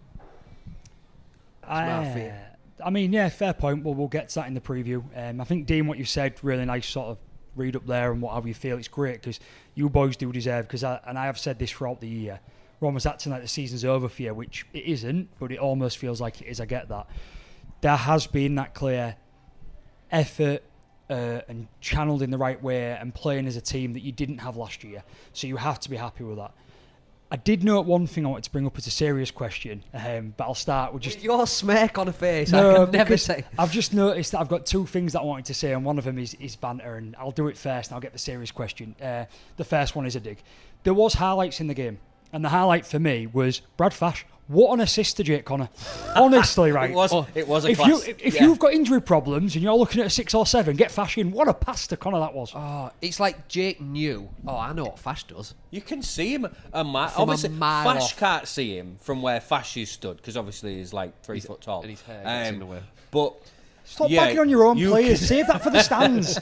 I mean, yeah, fair point. Well, we'll get to that in the preview. I think, Dean, what you said, really nice sort of read up there and whatever you feel. It's great because you boys do deserve, and I have said this throughout the year, we're almost acting like the season's over for you, which it isn't, but it almost feels like it is. I get that. There has been that clear effort and channeled in the right way and playing as a team that you didn't have last year. So you have to be happy with that. I did note one thing I wanted to bring up as a serious question, but I'll start with just... Your smirk on a face, no, I can never say. I've just noticed that I've got 2 things that I wanted to say, and one of them is banter, and I'll do it first and I'll get the serious question. The first one is a dig. There was highlights in the game, and the highlight for me was Brad Fash. What an assist to Jake Connor. Honestly, right? It was a class. If you've got injury problems and you're looking at a 6 or 7, get Fash in. What a pass to Connor that was. Oh, it's like Jake knew. Oh, I know what Fash does. You can see him obviously, mile Fash off. Can't see him from where Fash is stood, because obviously he's like 3 foot tall. And his hair gets in the way. But stop backing on your own players. Save that for the stands.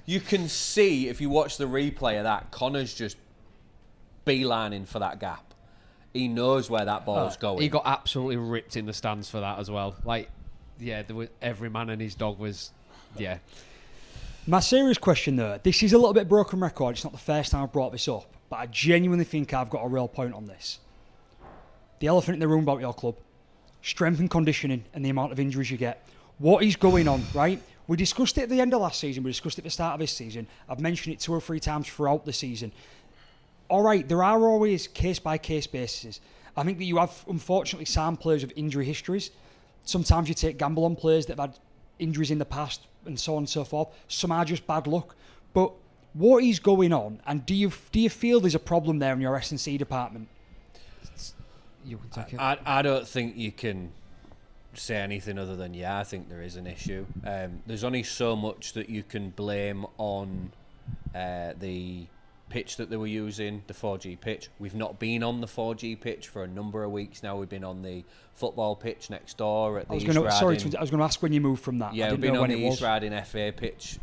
You can see, if you watch the replay of that, Connor's just beelining for that gap. He knows where that ball's going. He got absolutely ripped in the stands for that as well. Like, yeah, every man and his dog was, yeah. My serious question, though, this is a little bit broken record. It's not the first time I've brought this up, but I genuinely think I've got a real point on this. The elephant in the room about your club. Strength and conditioning and the amount of injuries you get. What is going on, right? We discussed it at the end of last season. We discussed it at the start of this season. I've mentioned it 2 or 3 times throughout the season. All right, there are always case-by-case bases. I think that you have, unfortunately, signed players with injury histories. Sometimes you take gamble on players that have had injuries in the past and so on and so forth. Some are just bad luck. But what is going on? And do you feel there's a problem there in your S&C department? You can take it. I don't think you can say anything other than, I think there is an issue. There's only so much that you can blame on the pitch that they were using, the 4G pitch. We've not been on the 4G pitch for a number of weeks now. We've been on the football pitch next door at the East Riding. I was going to ask when you moved from that. Yeah, we've been on the East Riding FA pitch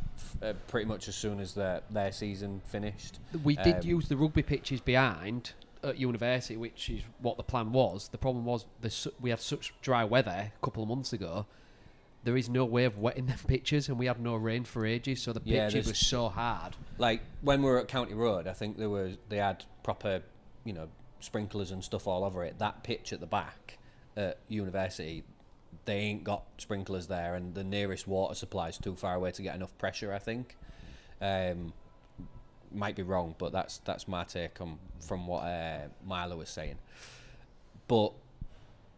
pretty much as soon as their season finished. We did use the rugby pitches behind at university, which is what the plan was. The problem was we had such dry weather a couple of months ago. There is no way of wetting them pitches, and we had no rain for ages, so the pitches was so hard. Like when we were at County Road, I think they had proper, sprinklers and stuff all over it. That pitch at the back at university, they ain't got sprinklers there, and the nearest water supply is too far away to get enough pressure, I think. Might be wrong, but that's my take from what Milo was saying. But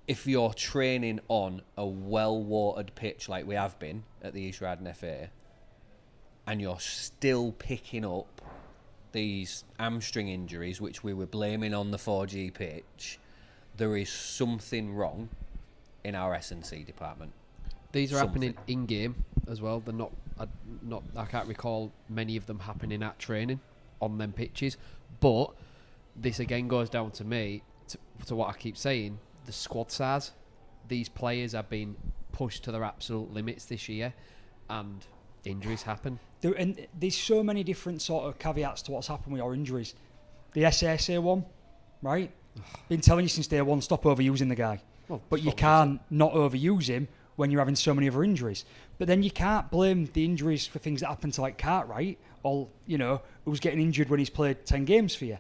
if you're training on a well-watered pitch like we have been at the East Riding FA, and you're still picking up these hamstring injuries, which we were blaming on the 4G pitch, there is something wrong in our S&C department. These are happening in-game as well. They're not. I can't recall many of them happening at training on them pitches. But this again goes down to me, to what I keep saying. The squad size. These players have been pushed to their absolute limits this year, and injuries happen. There's so many different sort of caveats to what's happened with your injuries. The SSA one, right? Been telling you since day one, stop overusing the guy. Well, but you can't not overuse him when you're having so many other injuries. But then you can't blame the injuries for things that happen to like Cartwright, or who's getting injured when he's played 10 games for you.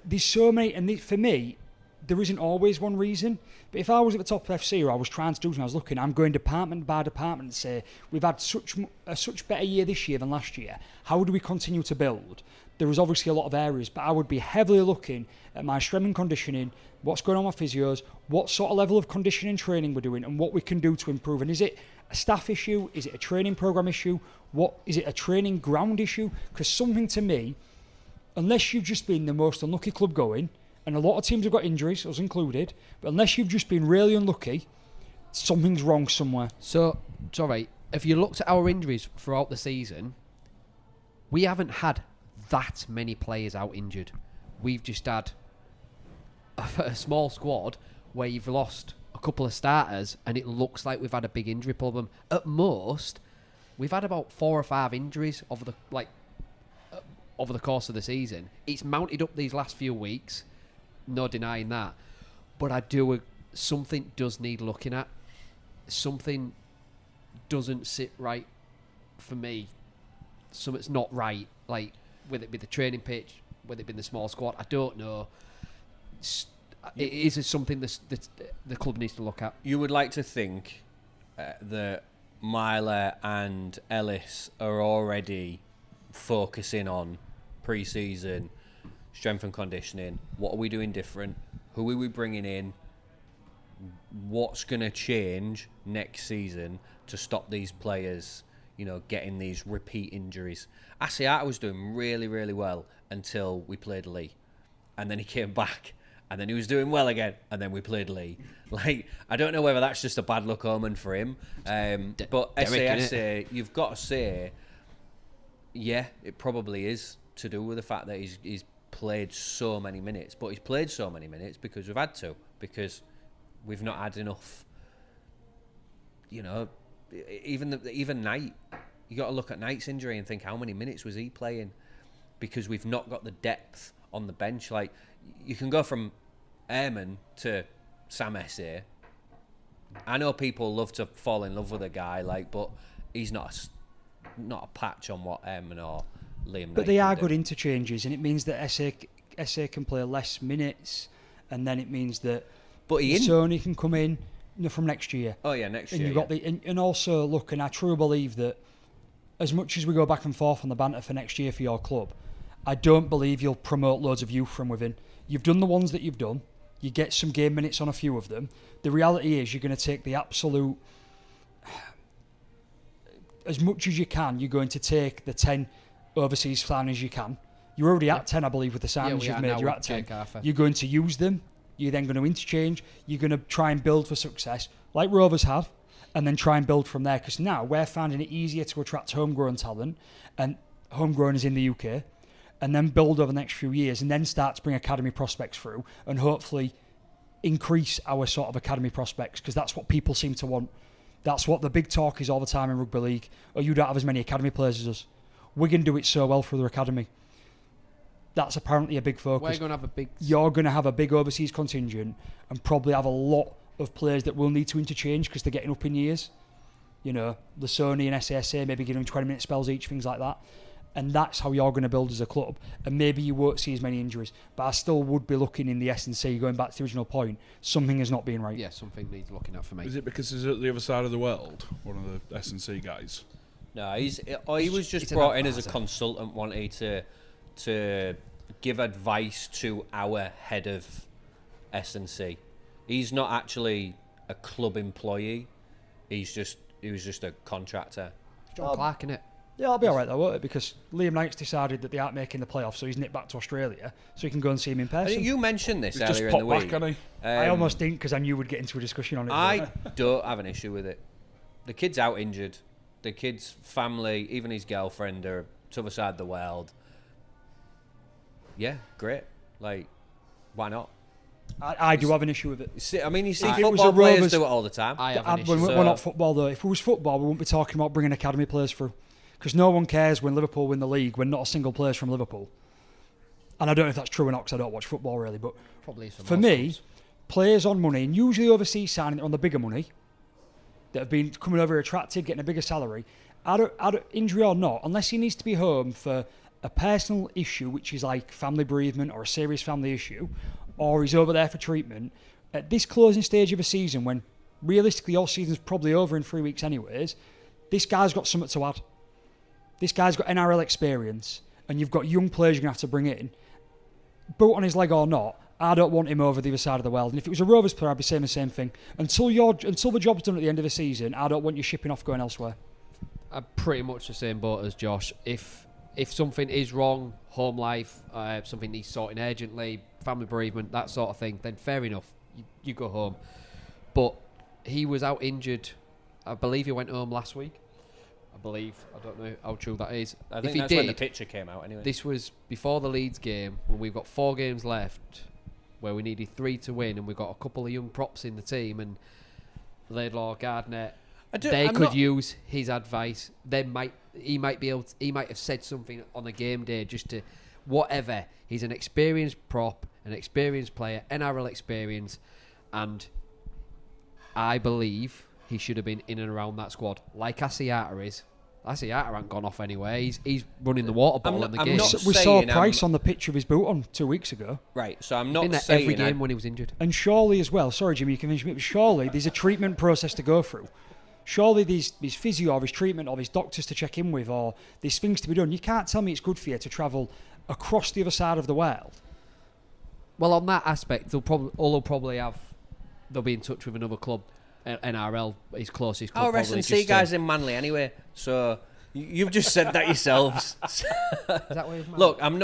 There's so many, and for me, there isn't always one reason. But if I was at the top of FC, or I was trying to do something, I was looking, I'm going department by department and say, we've had such better year this year than last year. How do we continue to build? There is obviously a lot of areas, but I would be heavily looking at my strength and conditioning, what's going on with physios, what sort of level of conditioning training we're doing, and what we can do to improve. And is it a staff issue? Is it a training program issue? Is it a training ground issue? Because something to me, unless you've just been the most unlucky club going, and a lot of teams have got injuries, us included, but unless you've just been really unlucky, something's wrong somewhere. So, it's all right. If you looked at our injuries throughout the season, we haven't had that many players out injured. We've just had a small squad where you've lost a couple of starters, and it looks like we've had a big injury problem. At most, we've had about 4 or 5 injuries over the course of the season. It's mounted up these last few weeks. No denying that. But something does need looking at. Something doesn't sit right for me. Something's not right. Like, whether it be the training pitch, whether it be the small squad, I don't know. It is something that the club needs to look at. You would like to think that Myler and Ellis are already focusing on pre-season strength and conditioning. What are we doing different? Who are we bringing in? What's going to change next season to stop these players, getting these repeat injuries? Asiata was doing really, really well until we played Lee. And then he came back, and then he was doing well again, and then we played Lee. Like, I don't know whether that's just a bad luck omen for him. But SASA, you've got to say, yeah, it probably is to do with the fact that he's played so many minutes. But he's played so many minutes because we've had to, because we've not had enough. Even Knight, you got to look at Knight's injury and think, how many minutes was he playing? Because we've not got the depth on the bench. Like, you can go from Eamon to Sam Essay. I know people love to fall in love with a guy, like, but he's not a patch on what Eamon or Liam. But they are good interchanges, and it means that SA can play less minutes, and then it means that Sony can come in from next year. Oh yeah, next year. And you've got and also look, and I truly believe that as much as we go back and forth on the banter for next year for your club, I don't believe you'll promote loads of youth from within. You've done the ones that you've done. You get some game minutes on a few of them. The reality is you're going to take the absolute... As much as you can, you're going to take the 10 overseas signings you can. You're already at 10, I believe, with the signings you've made. You're at 10. You're going to use them. You're then going to interchange. You're going to try and build for success, like Rovers have, and then try and build from there. Because now we're finding it easier to attract homegrown talent, and homegrown is in the UK, and then build over the next few years, and then start to bring academy prospects through, and hopefully increase our sort of academy prospects, because that's what people seem to want. That's what the big talk is all the time in rugby league. Oh, you don't have as many academy players as us. Wigan do it so well through their academy. That's apparently a big focus. We're going to have a big... You're going to have a big overseas contingent and probably have a lot of players that will need to interchange because they're getting up in years. You know, the Sony and SSA maybe giving 20-minute spells each, things like that. And that's how you're going to build as a club. And maybe you won't see as many injuries. But I still would be looking in the S&C, going back to the original point, something is not being right. Yeah, something needs looking at for me. Is it because he's at the other side of the world, one of the S&C guys? No, he was just brought in as a consultant, wanting to give advice to our head of S&C. He's not actually a club employee. He was just a contractor. John Clark, innit? Yeah, I'll be all right though, won't it? Because Liam Knight's decided that they aren't making the playoffs, so he's nipped back to Australia so he can go and see him in person. You mentioned this He's earlier just in the week. popped back, hasn't he? I almost didn't because I knew we'd get into a discussion on it. I don't have an issue with it. The kid's out injured. The kid's family, even his girlfriend, are to the other side of the world. Yeah, great. Like, why not? I do have an issue with it. I mean, you see If it was football a players Rovers- do it all the time. I have an issue. We're not football though. If it was football, we wouldn't be talking about bringing academy players through. Because no one cares when Liverpool win the league when not a single player's from Liverpool. And I don't know if that's true or not because I don't watch football really. But Probably is for me, players on money, and usually overseas signing on the bigger money, that have been coming over attracted, getting a bigger salary, injury or not, unless he needs to be home for a personal issue, which is like family bereavement or a serious family issue, or he's over there for treatment, at this closing stage of a season when realistically all season's probably over in 3 weeks anyways, this guy's got something to add. This guy's got NRL experience, and you've got young players you're going to have to bring in. Boot on his leg or not, I don't want him over the other side of the world. And if it was a Rovers player, I'd be saying the same thing. Until the job's done at the end of the season, I don't want you shipping off going elsewhere. I'm pretty much the same boat as Josh. If something is wrong, home life, something needs sorting urgently, family bereavement, that sort of thing, then fair enough, you go home. But he was out injured. I believe he went home last week. I don't know how true that is. I think if he that's did, when the picture came out anyway. This was before the Leeds game, when we've got 4 games left, where we needed 3 to win, and we've got a couple of young props in the team, and Laidlaw, Gardner, they could use his advice. He might have said something on a game day just to whatever. He's an experienced prop, an experienced player, NRL experience, and I believe he should have been in and around that squad like Asiata is. Asiata hasn't gone off anywhere. He's running the water bottle in the game. We saw Price on the pitch of his boot on 2 weeks ago. Right, so I'm not in there saying every game when he was injured. And surely as well, sorry Jimmy, you can finish me, but surely there's a treatment process to go through. Surely there's physio or his treatment or his doctors to check in with, or there's things to be done. You can't tell me it's good for you to travel across the other side of the world. Well, on that aspect, they'll be in touch with another club. NRL, his closest club. Our S&C guys in Manly anyway, so you've just said that yourselves. Is that where Look, I'm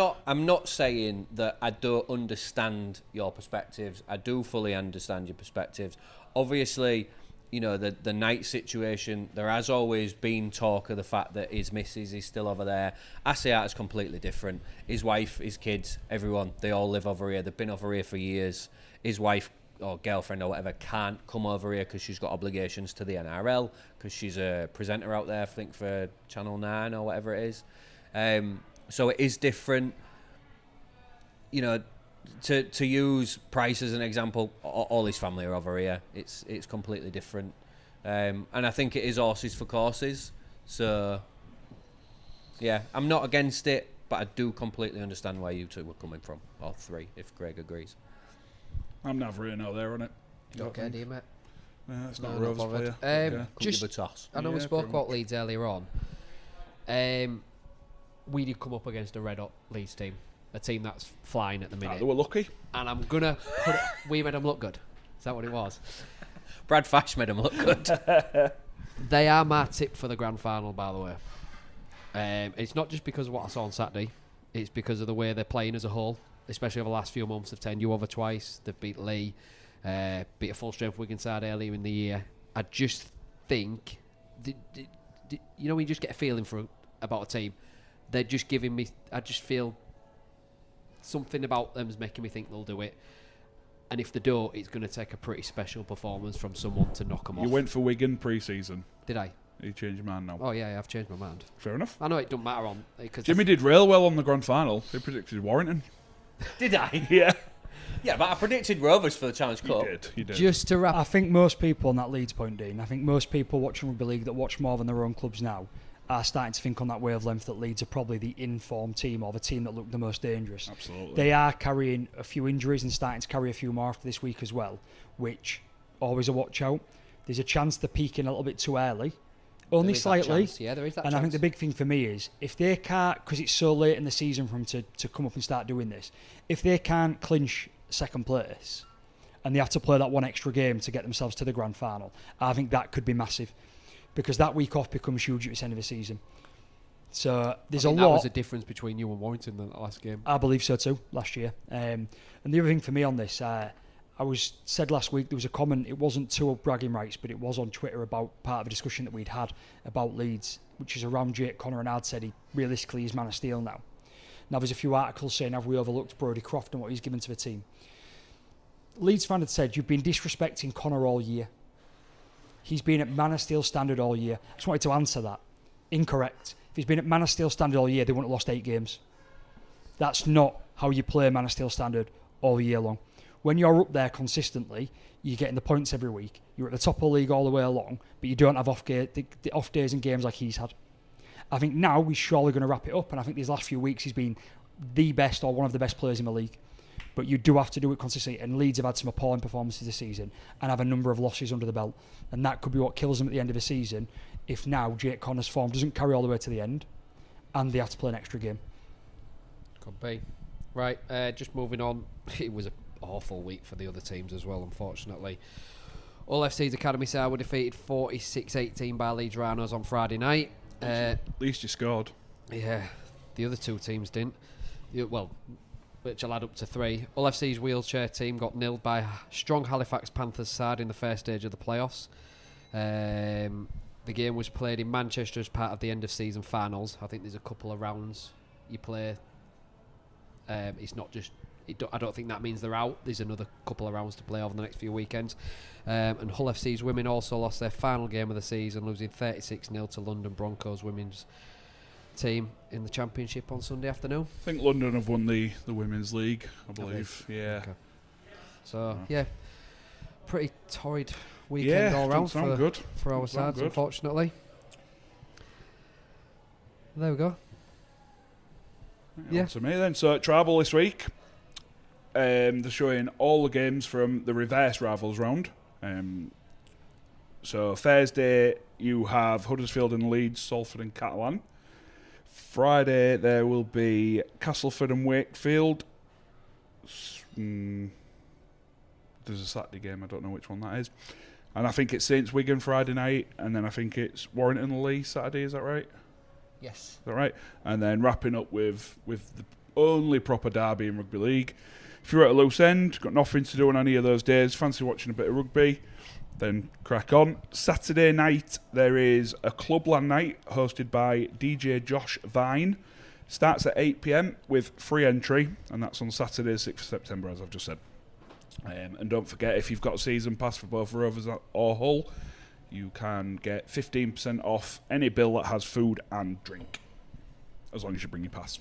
not saying that I don't understand your perspectives. I do fully understand your perspectives. Obviously, you know, the Knight situation, there has always been talk of the fact that his missus is still over there. Asiata is completely different. His wife, his kids, everyone, they all live over here. They've been over here for years. His wife or girlfriend or whatever can't come over here because she's got obligations to the NRL because she's a presenter out there, I think, for Channel 9 or whatever it is. So it is different. You know, to use Price as an example, all his family are over here. It's completely different, and I think it is horses for courses. So yeah, I'm not against it, but I do completely understand where you two were coming from, or three, if Greg agrees. I'm never really out there on it. Don't care, do you, mate? That's not No, a not Rovers bothered. player. Just, Give a toss. I know we Yeah, spoke pretty about Leeds earlier on. We did come up against a red hot Leeds team, a team that's flying at the minute. They were lucky. And I'm gonna put it, we made them look good. Is that what it was? Brad Fash made him look good. They are my tip for the grand final, by the way. It's not just because of what I saw on Saturday. It's because of the way they're playing as a whole, especially over the last few months. They've turned you over twice. They've beat Lee, beat a full-strength Wigan side earlier in the year. I just think, you know, when you just get a feeling about a team, they're just giving me. I just feel something about them is making me think they'll do it. And if they don't, it's going to take a pretty special performance from someone to knock them off. You went for Wigan pre-season. Did I? You changed your mind now. Oh yeah, I've changed my mind. Fair enough. I know it don't matter on because Jimmy did real well on the grand final. He predicted Warrington. Did I? Yeah. Yeah, but I predicted Rovers for the Challenge Cup. You did. just to wrap. I think most people on that Leeds point, Dean, I think most people watching Rugby League that watch more than their own clubs now are starting to think on that wavelength that Leeds are probably the in-form team or the team that look the most dangerous. Absolutely. They are carrying a few injuries and starting to carry a few more after this week as well, which always a watch out. There's a chance they're peaking a little bit too early. Only There is that slightly. chance. Yeah, there is that And chance. I think the big thing for me is if they can't, because it's so late in the season for them to come up and start doing this, if they can't clinch second place and they have to play that one extra game to get themselves to the grand final, I think that could be massive because that week off becomes huge at the end of the season. So there's a That lot. was the difference between you and Warrington in the last game. I believe so too, last year. And the other thing for me on this, said last week there was a comment, it wasn't to bragging rights, but it was on Twitter about part of a discussion that we'd had about Leeds, which is around Jake Connor, and I'd said he realistically is man of steel now. Now there's a few articles saying have we overlooked Brodie Croft and what he's given to the team. Leeds fan had said you've been disrespecting Connor all year. He's been at man of steel standard all year. I just wanted to answer that. Incorrect. If he's been at man of steel standard all year, they wouldn't have lost 8 games. That's not how you play man of steel standard all year long. When you're up there consistently, you're getting the points every week. You're at the top of the league all the way along, but you don't have the off days and games like he's had. I think now he's surely going to wrap it up, and I think these last few weeks he's been the best or one of the best players in the league. But you do have to do it consistently, and Leeds have had some appalling performances this season and have a number of losses under the belt, and that could be what kills them at the end of the season if now Jake Connor's form doesn't carry all the way to the end and they have to play an extra game. Could be. Right, just moving on. It was an awful week for the other teams as well, unfortunately. All FC's academy side were defeated 46-18 by Leeds Rhinos on Friday night. At least you scored. Yeah, the other two teams didn't. Well, which will add up to 3. All FC's wheelchair team got nilled by a strong Halifax Panthers side in the first stage of the playoffs. The game was played in Manchester as part of the end of season finals. I think there's a couple of rounds you play. It's not just. I don't think that means they're out. There's another couple of rounds to play over the next few weekends. And Hull FC's women also lost their final game of the season, losing 36-0 to London Broncos women's team in the championship on Sunday afternoon. I think London have won the Women's League, I believe. Yeah. Okay. So, yeah, pretty torrid weekend all round for our sides, unfortunately. There we go. Yeah. To me then. So, Tribal this week. They're showing all the games from the reverse rivals round. So Thursday you have Huddersfield and Leeds, Salford and Catalan. Friday there will be Castleford and Wakefield. There's a Saturday game, I don't know which one that is. And I think it's Saints Wigan Friday night, and then I think it's Warrington and Lee Saturday, is that right? Yes. Is that right? And then wrapping up with the only proper derby in Rugby League. If you're at a loose end, got nothing to do on any of those days, fancy watching a bit of rugby, then crack on. Saturday night, there is a Clubland night hosted by DJ Josh Vine. Starts at 8 p.m. with free entry, and that's on Saturday, 6th of September, as I've just said. And don't forget, if you've got a season pass for both Rovers or Hull, you can get 15% off any bill that has food and drink, as long as you bring your pass.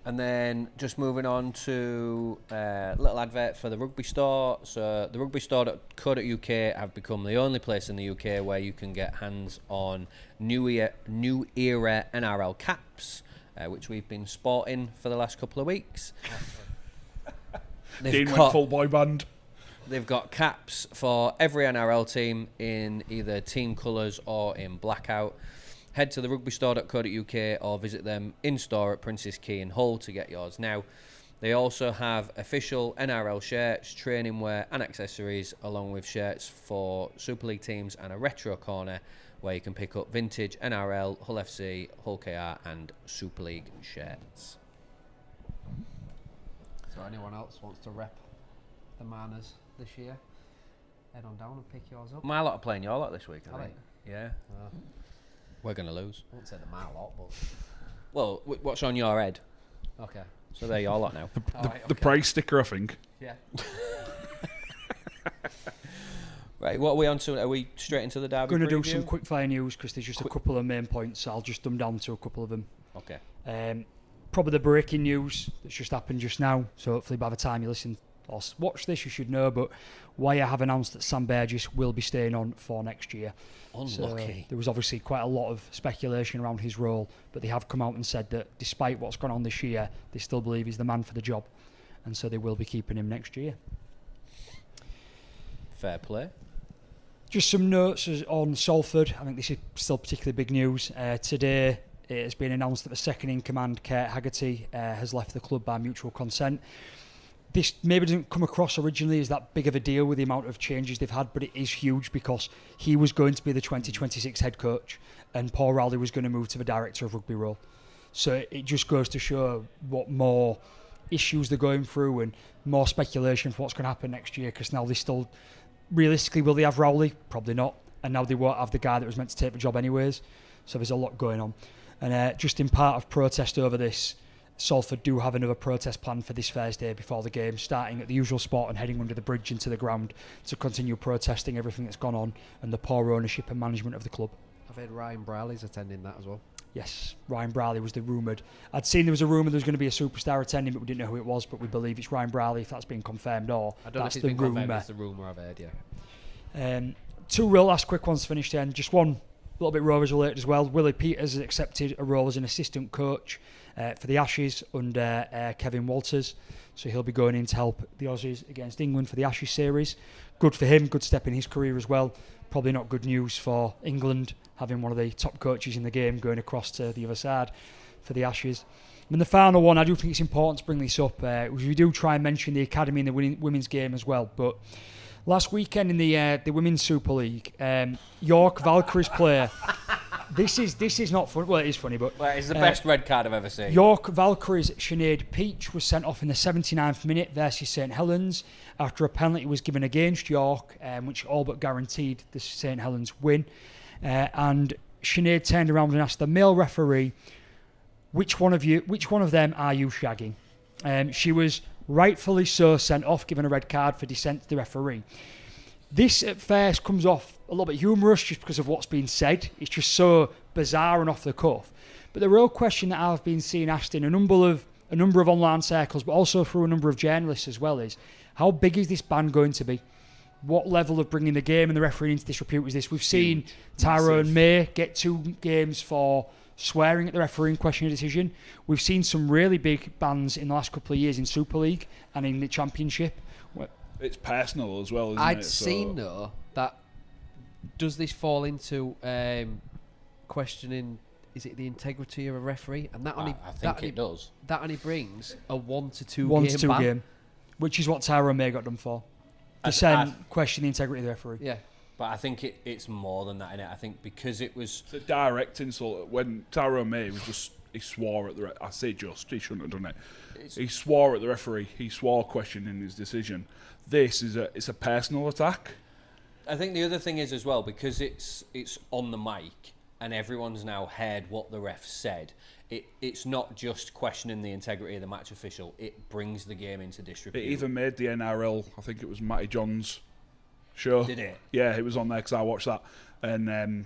And then just moving on to a little advert for the Rugby store. So the rugbystore.co.uk have become the only place in the UK where you can get hands on new era NRL caps, which we've been sporting for the last couple of weeks. Dean went full boy band. They've got caps for every NRL team in either team colours or in blackout. Head to the rugbystore.co.uk or visit them in-store at Prince's Quay in Hull to get yours now. They also have official NRL shirts, training wear and accessories, along with shirts for Super League teams and a retro corner where you can pick up vintage NRL, Hull FC, Hull KR and Super League shirts. So anyone else wants to rep the Mariners this year, head on down and pick yours up. My lot are playing your lot this week, I Are think. they? Yeah. We're going to lose. I won't say the my lot, but... Well, what's on your head? Okay. So they're your lot now. The price sticker, I think. Yeah. Right, what are we on to? Are we straight into the derby Going to do preview? some quick fire news because there's just a couple of main points. So I'll just dumb down to a couple of them. Okay. Probably the breaking news that's just happened just now. So hopefully by the time you listen or watch this, you should know. But Wire have announced that Sam Burgess will be staying on for next year. Unlucky. So there was obviously quite a lot of speculation around his role, but they have come out and said that despite what's gone on this year, they still believe he's the man for the job, and so they will be keeping him next year. Fair play. Just some notes on Salford. I think this is still particularly big news. Today it has been announced that the second in command, Kurt Haggerty, has left the club by mutual consent. This maybe doesn't come across originally as that big of a deal with the amount of changes they've had, but it is huge because he was going to be the 2026 head coach and Paul Rowley was going to move to the director of rugby role. So it just goes to show what more issues they're going through and more speculation for what's going to happen next year, because now they still, realistically, will they have Rowley? Probably not. And now they won't have the guy that was meant to take the job anyways. So there's a lot going on. And just in part of protest over this, Salford do have another protest planned for this Thursday before the game, starting at the usual spot and heading under the bridge into the ground to continue protesting everything that's gone on and the poor ownership and management of the club. I've heard Ryan Brierley's attending that as well. Yes, Ryan Brierley was the rumoured. I'd seen there was a rumour there was going to be a superstar attending, but we didn't know who it was, but we believe it's Ryan Brierley if that's been confirmed, or I don't that's know if the it's been confirmed, rumour. it's the rumour I've heard, yeah. Two real last quick ones to finish then. Just one a little bit Rovers related as well. Willie Peters has accepted a role as an assistant coach for the Ashes under Kevin Walters. So he'll be going in to help the Aussies against England for the Ashes series. Good for him, good step in his career as well. Probably not good news for England, having one of the top coaches in the game going across to the other side for the Ashes. And the final one, I do think it's important to bring this up. We do try and mention the academy in the women's game as well, but last weekend in the Women's Super League, York Valkyries player. This is not funny. Well, it is funny, but It's the best red card I've ever seen. York Valkyries Sinead Peach was sent off in the 79th minute versus St Helens after a penalty was given against York, which all but guaranteed the St Helens win. And Sinead turned around and asked the male referee, which one of them are you shagging? She was rightfully so sent off, given a red card for dissent to the referee. This at first comes off a little bit humorous just because of what's been said. It's just so bizarre and off the cuff. But the real question that I've been seeing asked in a number of online circles, but also through a number of journalists as well, is how big is this ban going to be? What level of bringing the game and the referee into disrepute is this? We've seen Tyrone May get 2 games for swearing at the referee and questioning a decision. We've seen some really big bans in the last couple of years in Super League and in the Championship. It's personal as well, isn't it? I'd seen, though, that does this fall into questioning, is it the integrity of a referee? And that only, I think it does. That only brings a 1 to 2 1 game to 2 ban. game, which is what Tyrone May got done for. Dissent, question the integrity of the referee. Yeah. But I think it's more than that, innit? I think because it was... It's a direct insult. When Tyrone May was just... He swore at the... I say just, he shouldn't have done it. He swore at the referee. He swore questioning his decision. This is it's a personal attack. I think the other thing is as well, because it's on the mic and everyone's now heard what the ref said, it's not just questioning the integrity of the match official, it brings the game into disrepute. It even made the NRL, I think it was Matty John's show. Did it? Yeah, it was on there because I watched that. And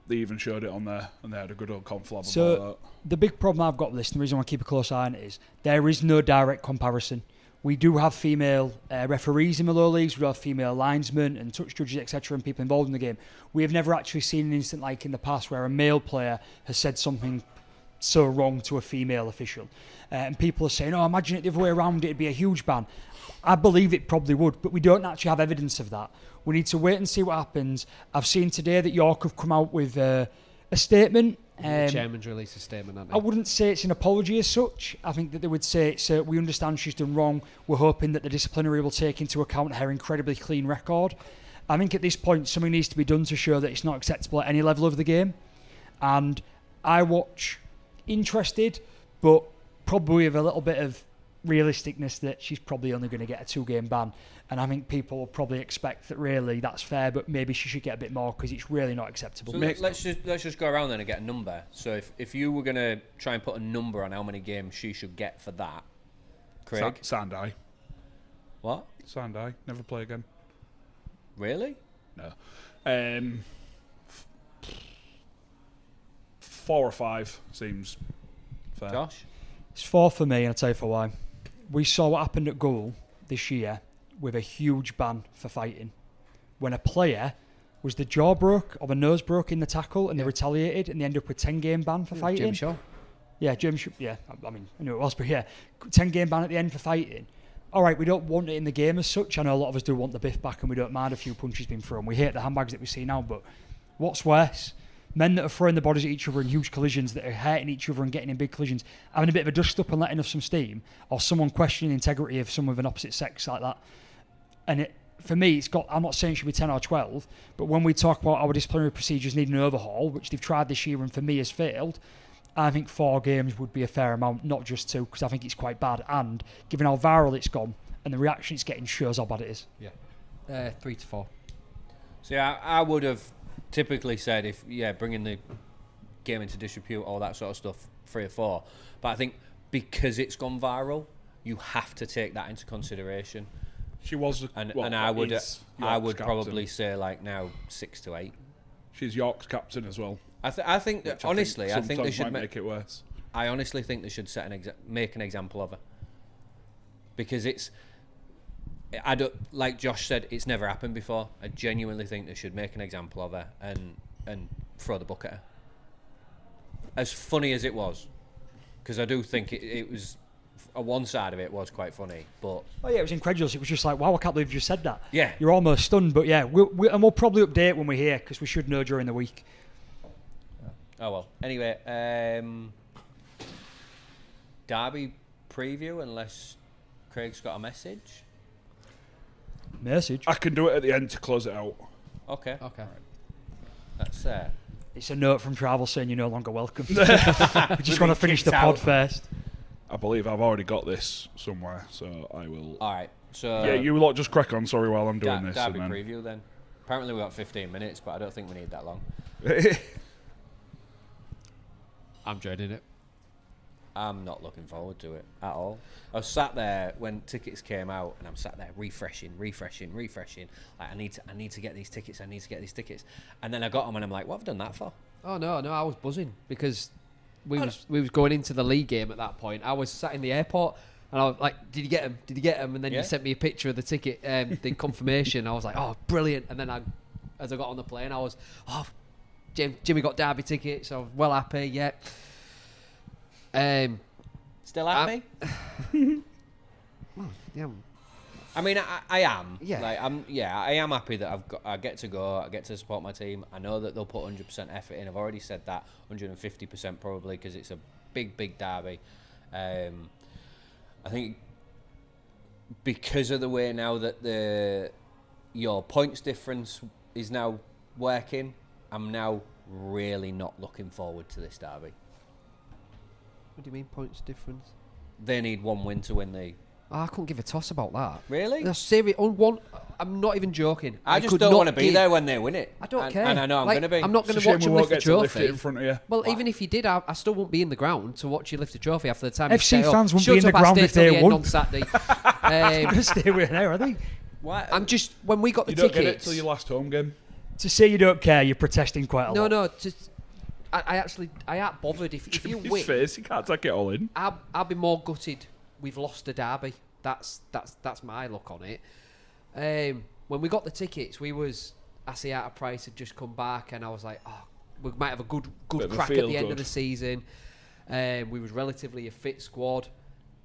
they even showed it on there, and they had a good old conflab about So that. the big problem I've got with this, and the reason I want to keep a close eye on it, is there is no direct comparison. We do have female referees in the lower leagues, we have female linesmen and touch judges, etc., and people involved in the game. We have never actually seen an incident like in the past where a male player has said something so wrong to a female official. And people are saying, oh, imagine it the other way around, it'd be a huge ban. I believe it probably would, but we don't actually have evidence of that. We need to wait and see what happens. I've seen today that York have come out with a statement. The chairman's released a statement, hasn't I he? wouldn't say it's an apology as such. I think that they would say it's we understand she's done wrong. We're hoping that the disciplinary will take into account her incredibly clean record. I think at this point something needs to be done to show that it's not acceptable at any level of the game. And I watch interested, but probably with a little bit of realisticness that she's probably only going to get a 2-game ban. And I think people will probably expect that really that's fair, but maybe she should get a bit more because it's really not acceptable. So let's just go around then and get a number. So if you were going to try and put a number on how many games she should get for that, Craig? Sandai. What? Sandai. Never play again. Really? No. 4 or 5 seems fair. Josh? It's 4 for me, and I'll tell you for why. We saw what happened at goal this year with a huge ban for fighting. When a player was the jaw broke or the nose broke in the tackle and they retaliated and they ended up with 10-game ban for fighting. Jim Shaw. Yeah, Jim Shaw. Yeah, I mean, I knew it was, but yeah, 10-game ban at the end for fighting. All right, we don't want it in the game as such. I know a lot of us do want the biff back and we don't mind a few punches being thrown. We hate the handbags that we see now, but what's worse? Men that are throwing the bodies at each other in huge collisions, that are hurting each other and getting in big collisions, having a bit of a dust up and letting off some steam, or someone questioning the integrity of someone of an opposite sex like that. And it, for me, it's got. I'm not saying it should be 10 or 12, but when we talk about our disciplinary procedures need an overhaul, which they've tried this year and for me has failed, I think 4 games would be a fair amount, not just 2, because I think it's quite bad. And given how viral it's gone and the reaction it's getting shows how bad it is. Yeah. 3 to 4. See, I would have typically said bringing the game into disrepute, all that sort of stuff, 3 or 4. But I think because it's gone viral, you have to take that into consideration. She was, and I would probably say like now 6 to 8. She's York's captain as well. I think honestly, I think they should make it worse. I honestly think they should make an example of her, because I don't, like Josh said, it's never happened before. I genuinely think they should make an example of her and throw the book at her. As funny as it was, because I do think it was, one side of it was quite funny, but Oh yeah, it was incredulous. It was just like, wow, I can't believe you just said that. Yeah. You're almost stunned, but yeah, we'll probably update when we're here, because we should know during the week. oh well. Anyway, Derby preview, unless Craig's got a message. Message? I can do it at the end to close it out. Okay. Okay. That's It's a note from Travel saying you're no longer welcome. We just want to finish the pod first. I believe I've already got this somewhere, so I will. all right. So Yeah, you lot just crack on. Sorry, while I'm doing this. Derby and preview then. Apparently we got 15 minutes, but I don't think we need that long. then I'm dreading it. I'm not looking forward to it at all. I was sat there when tickets came out, and I'm sat there refreshing. Like I need to get these tickets. And then I got them, and I'm like, what have I done that for? Oh no, I was buzzing because we was going into the league game at that point. I was sat in the airport and I was like, "Did you get them?" And then you sent me a picture of the ticket, the confirmation. I was like, "Oh, brilliant!" And then as I got on the plane, I was, "Oh, Jimmy got Derby tickets." So I was well happy. Yeah. Still happy? Yeah. I mean, I am. Yeah. Like I am happy that I get to go. I get to support my team. I know that they'll put 100% effort in. I've already said that, 150% probably, because it's a big derby. I think because of the way now that your points difference is now working, I'm now really not looking forward to this derby. What do you mean points difference? They need 1 win to win the. Oh, I couldn't give a toss about that. Really? No, serious. On one, I'm not even joking. I just could don't not want to be give- there when they win it. I don't And- care. And I know I'm Like, going to be. I'm not going it's to a watch shame him we lift won't the get to lift it trophy. in front of you. Well, even if he did, I still wouldn't be in the ground to watch you lift the trophy after the time. FC you stay fans up. wouldn't be in the Shut up, I ground stayed if till they the end won. on Saturday. Stay away there, are they? Why? I'm just when we got the You don't get it tickets. till your last home game. To say you don't care, you're protesting quite a lot. No, just I ain't bothered if you His win. face, he can't take it all in. I'll be more gutted. We've lost a derby. That's my look on it. When we got the tickets, Asiata Price had just come back, and I was like, oh, we might have a good crack at the end of the season. We was relatively a fit squad,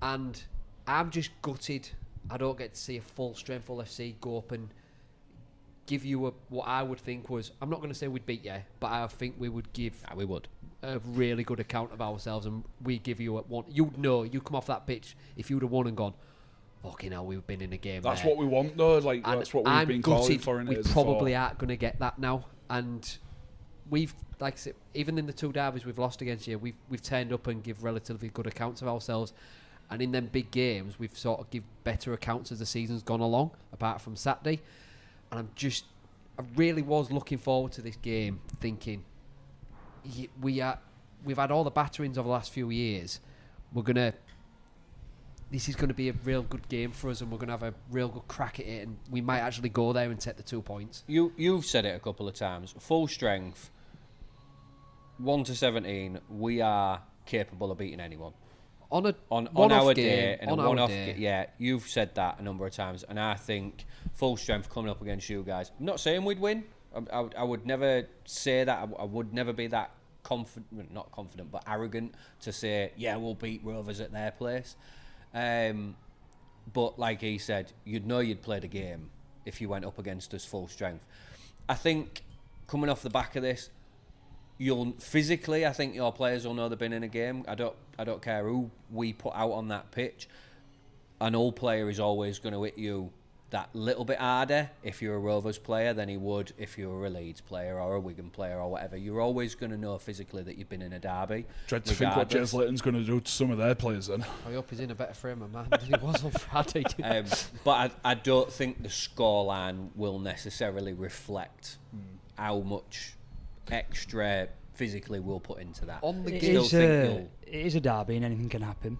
and I'm just gutted I don't get to see a full strength LFC go up and give you what I would think was, I'm not going to say we'd beat you, but I think we would give a really good account of ourselves, and we give you one. You'd know, you come off that pitch, if you would have won and gone, fucking hell, we've been in a game. That's there. what we want, though. Like, And that's what we've I'm been gutted calling for in we it. probably aren't going to get that now, and we've, like I said, even in the two derbies we've lost against you, we've turned up and give relatively good accounts of ourselves. And in them big games, we've sort of give better accounts as the season's gone along, apart from Saturday. And I really was looking forward to this game, thinking we've had all the batterings over the last few years. This is going to be a real good game for us, and we're going to have a real good crack at it, and we might actually go there and take the 2 points. You've said it a couple of times. Full strength, 1 to 17, we are capable of beating anyone. On our game, day, and on a our one-off day. yeah, you've said that a number of times, and I think full strength coming up against you guys. I'm not saying we'd win. I would never say that. I would never be that not confident, but arrogant to say, yeah, we'll beat Rovers at their place. But like he said, you'd know you'd played a game if you went up against us full strength. I think coming off the back of this, I think your players will know they've been in a game. I don't care who we put out on that pitch. An old player is always going to hit you that little bit harder if you're a Rovers player than he would if you're a Leeds player or a Wigan player or whatever. You're always going to know physically that you've been in a derby. Dread to think what Jez Layton's going to do to some of their players then. I hope he's in a better frame of mind than he was on Friday. But I don't think the scoreline will necessarily reflect how much extra physically we'll put into that. On the It game, is a derby and anything can happen.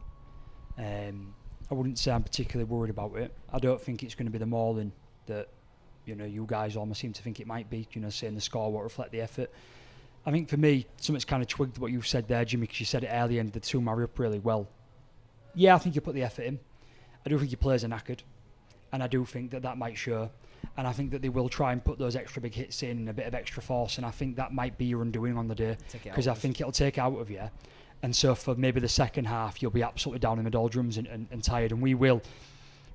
I wouldn't say I'm particularly worried about it. I don't think it's going to be the mauling that you guys almost seem to think it might be. Saying the score won't reflect the effort. I think for me, something's kind of twigged what you've said there, Jimmy, because you said it earlier and the two marry up really well. Yeah, I think you put the effort in. I do think your players are knackered, and I do think that might show. And I think that they will try and put those extra big hits in and a bit of extra force, and I think that might be your undoing on the day, because I think it'll take it out of you. And so for maybe the second half, you'll be absolutely down in the doldrums and tired, and we will.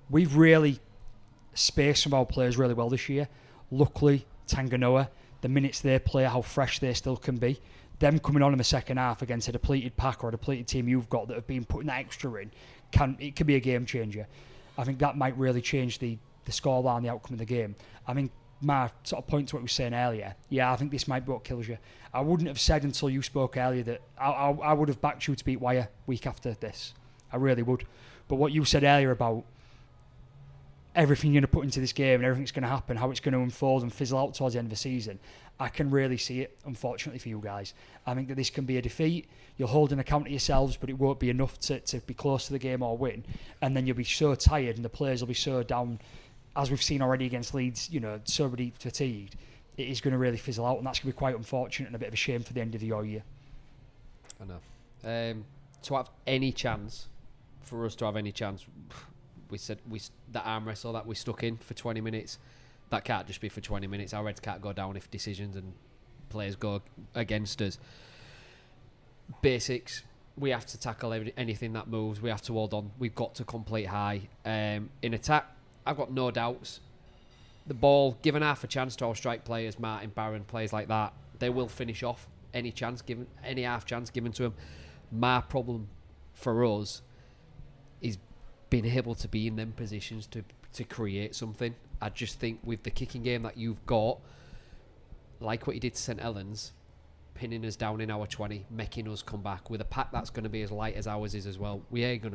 We've really spaced some of our players really well this year. Luckily, Tanganoa, the minutes they play, how fresh they still can be, them coming on in the second half against a depleted pack or a depleted team you've got that have been putting that extra in, it could be a game changer. I think that might really change the scoreline, the outcome of the game. I mean, my sort of point to what we were saying earlier, yeah, I think this might be what kills you. I wouldn't have said until you spoke earlier that I would have backed you to beat Wire week after this. I really would. But what you said earlier about everything you're going to put into this game and everything's going to happen, how it's going to unfold and fizzle out towards the end of the season, I can really see it, unfortunately for you guys. I think that this can be a defeat. You'll hold an account of yourselves, but it won't be enough to be close to the game or win. And then you'll be so tired and the players will be so down, as we've seen already against Leeds, so really fatigued. It is going to really fizzle out, and that's going to be quite unfortunate and a bit of a shame for the end of your year. I know. To have any chance, for us to have any chance, we said that arm wrestle that we stuck in for 20 minutes, that can't just be for 20 minutes. Our Reds can't go down if decisions and players go against us. Basics, we have to tackle anything that moves. We have to hold on. We've got to complete high. In attack, I've got no doubts. The ball, given half a chance to our strike players, Martin, Barron, players like that, they will finish off any half chance given to them. My problem for us is being able to be in them positions to create something. I just think with the kicking game that you've got, like what you did to St Helens, pinning us down in our 20, making us come back with a pack that's going to be as light as ours is as well. We are going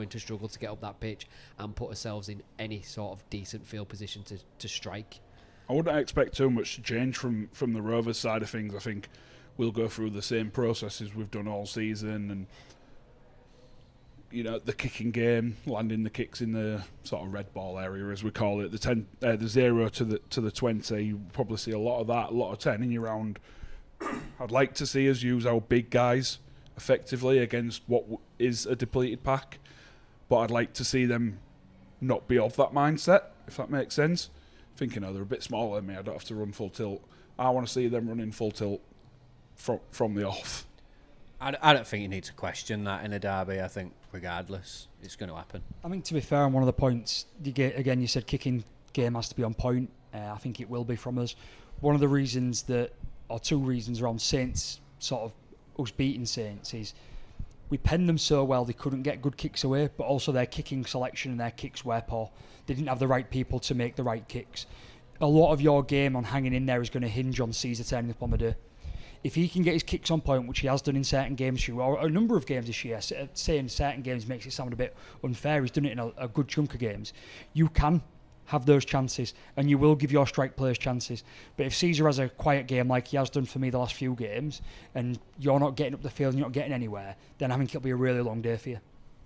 to struggle to get up that pitch and put ourselves in any sort of decent field position to strike. I wouldn't expect too much to change from the Rovers side of things. I think we'll go through the same processes we've done all season, and the kicking game, landing the kicks in the sort of red ball area, as we call it, the 0 to the 20. You probably see a lot of that, a lot of turning around. I'd like to see us use our big guys effectively against what is a depleted pack, but I'd like to see them not be of that mindset, if that makes sense. Thinking, they're a bit smaller than me, I don't have to run full tilt. I want to see them running full tilt from the off. I don't think you need to question that in a derby. I think regardless, it's going to happen. I think, to be fair, on one of the points, you said kicking game has to be on point. I think it will be from us. One of the reasons or two reasons around Saints, sort of us beating Saints, is we penned them so well they couldn't get good kicks away, but also their kicking selection and their kicks were poor. They didn't have the right people to make the right kicks. A lot of your game on hanging in there is going to hinge on Caesar turning up on the day. If he can get his kicks on point, which he has done in certain games, or a number of games this year, saying certain games makes it sound a bit unfair, he's done it in a good chunk of games, you can have those chances, and you will give your strike players chances. But if Caesar has a quiet game like he has done for me the last few games, and you're not getting up the field and you're not getting anywhere, then I think it'll be a really long day for you.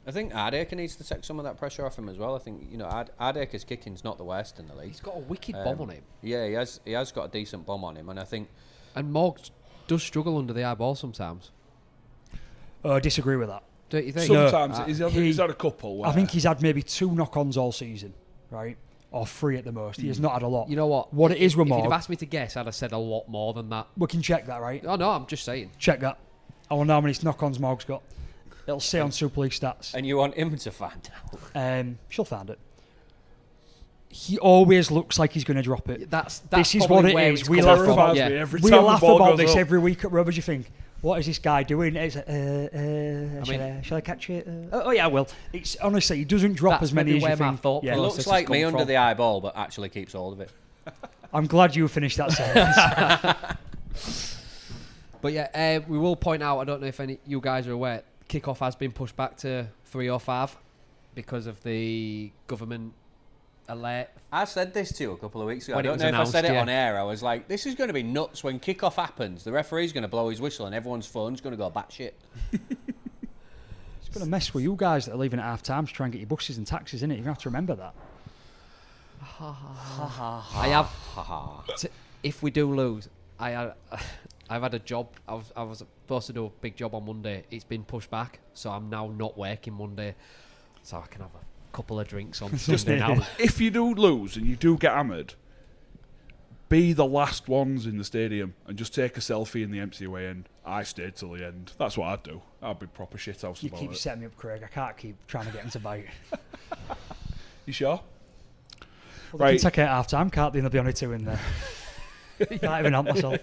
I think Ardaker needs to take some of that pressure off him as well. I think Ardaker's kicking's not the worst in the league. He's got a wicked bomb on him. Yeah, he has got a decent bomb on him, and I think. And Morg does struggle under the eye ball sometimes. I disagree with that. Don't you think? Sometimes he's had a couple. I think he's had maybe 2 knock-ons all season, right? Or 3 at the most. He has not had a lot. You know what? What it is with Morg. If you'd have asked me to guess, I'd have said a lot more than that. We can check that, right? Oh no, I'm just saying. Check that. I want to know how many knock-ons Morg's got. It'll say on Super League stats. And you want him to find out? She'll find it. He always looks like he's going to drop it. This is what it is. We laugh about this every week at Rovers. You think, what is this guy doing? It's shall I catch it? Oh yeah, I will. It's honestly, he doesn't drop as many as you think. It looks like me under the eyeball, but actually keeps hold of it. I'm glad you finished that sentence. But yeah, we will point out, I don't know if any you guys are aware, kickoff has been pushed back to 3:05 because of the government alert. I said this to you a couple of weeks ago. When I don't know if I said it on air. I was like, this is going to be nuts when kickoff happens. The referee's going to blow his whistle and everyone's phone's going to go batshit. It's going to mess with you guys that are leaving at half time to try and get your buses and taxis, isn't it? You're going to have to remember that. I have. If we do lose, I've had a job. I was supposed to do a big job on Monday. It's been pushed back, so I'm now not working Monday, so I can have a couple of drinks on Sunday now. If you do lose and you do get hammered, be the last ones in the stadium and just take a selfie in the empty away end. I stayed till the end. That's what I'd do. I'd be proper shithouse about it. You keep setting me up, Craig. I can't keep trying to get him to bite. You sure? Well, right. They can take it at half time, can't they? And there'll be only 2 in there. Can't even help myself.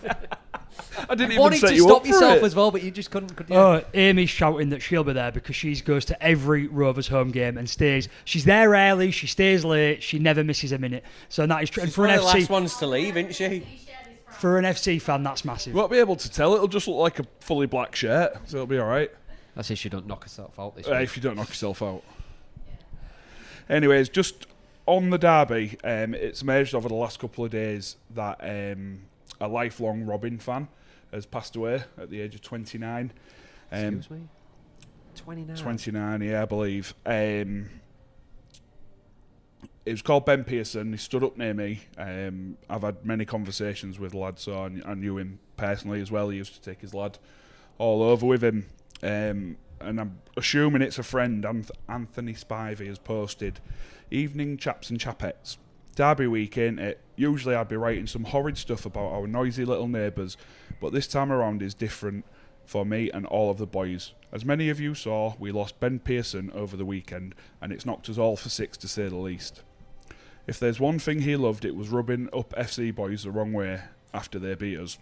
I didn't even set you up for it. Wanted to stop yourself as well, but you just couldn't. Could you? Oh, Amy's shouting that she'll be there because she goes to every Rovers home game and stays. She's there early, she stays late, she never misses a minute. So that is true. And for one an of the last ones to leave, isn't she? For an FC fan, that's massive. You won't be able to tell. It'll just look like a fully black shirt, so it'll be all right. That's if you don't knock yourself out this week. If you don't knock yourself out. Anyways, just on the derby, it's emerged over the last couple of days that a lifelong Robin fan has passed away at the age of 29. Excuse me? 29? 29, yeah, I believe. It was called Ben Pearson. He stood up near me. I've had many conversations with the lad, so I knew him personally as well. He used to take his lad all over with him. And I'm assuming it's a friend. Anthony Spivey has posted, "Evening chaps and chapettes. Derby week, ain't it? Usually I'd be writing some horrid stuff about our noisy little neighbours, but this time around is different for me and all of the boys. As many of you saw, we lost Ben Pearson over the weekend, and it's knocked us all for 6 to say the least. If there's one thing he loved, it was rubbing up FC boys the wrong way after they beat us.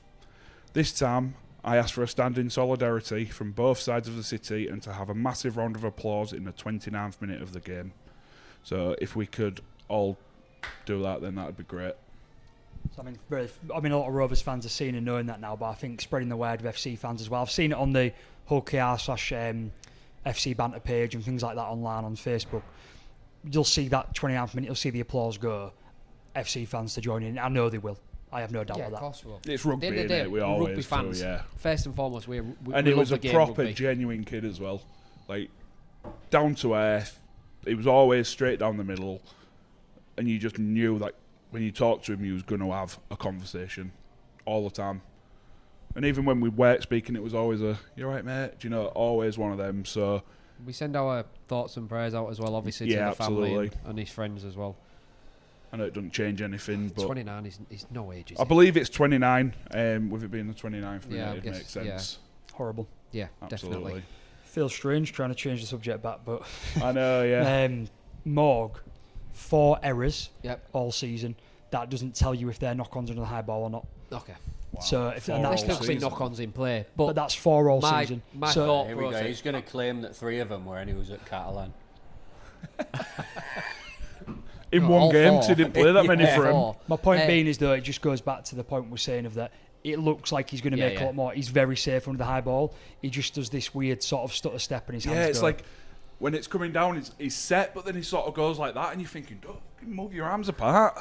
This time, I asked for a standing solidarity from both sides of the city and to have a massive round of applause in the 29th minute of the game. So if we could all do that, then that would be great." So, a lot of Rovers fans are seeing and knowing that now, but I think spreading the word with FC fans as well. I've seen it on the Hull KR/FC banter page and things like that online on Facebook. You'll see that 29th minute, you'll see the applause go. FC fans to join in. I know they will. I have no doubt about that. Of course we will. It's rugby, isn't it? We always rugby fans. do, yeah. First and foremost, we and it was a proper, rugby. genuine kid as well. Like, down to earth. He was always straight down the middle, and you just knew that when you talked to him, he was going to have a conversation all the time. And even when we weren't speaking, it was always "You all right, mate?" Do you know, always one of them. So we send our thoughts and prayers out as well, obviously, to the family and his friends as well. I know it doesn't change anything, but 29 is no age, is I it? believe it's 29. With it being the 29th, it makes sense. Yeah. Horrible. Yeah, Absolutely. definitely. Feels strange trying to change the subject back, but I know, yeah. Morg, 4 errors Yep. all season. That doesn't tell you if they're knock-ons under the high ball or not. Okay. Wow. So if and Four that's all There's still season. been knock-ons in play, but that's 4 all season. My So- thought Here we go. process. He's going to claim that 3 of them were when he was at Catalan. In No, one all game, 4. 'cause he didn't play that many Yeah. for him. 4. My point being is, though, it just goes back to the point we're saying of that it looks like he's going to make a lot more. He's very safe under the high ball. He just does this weird sort of stutter step in his hands. Yeah, it's like when it's coming down, he's set, but then he sort of goes like that, and you're thinking, move your arms apart.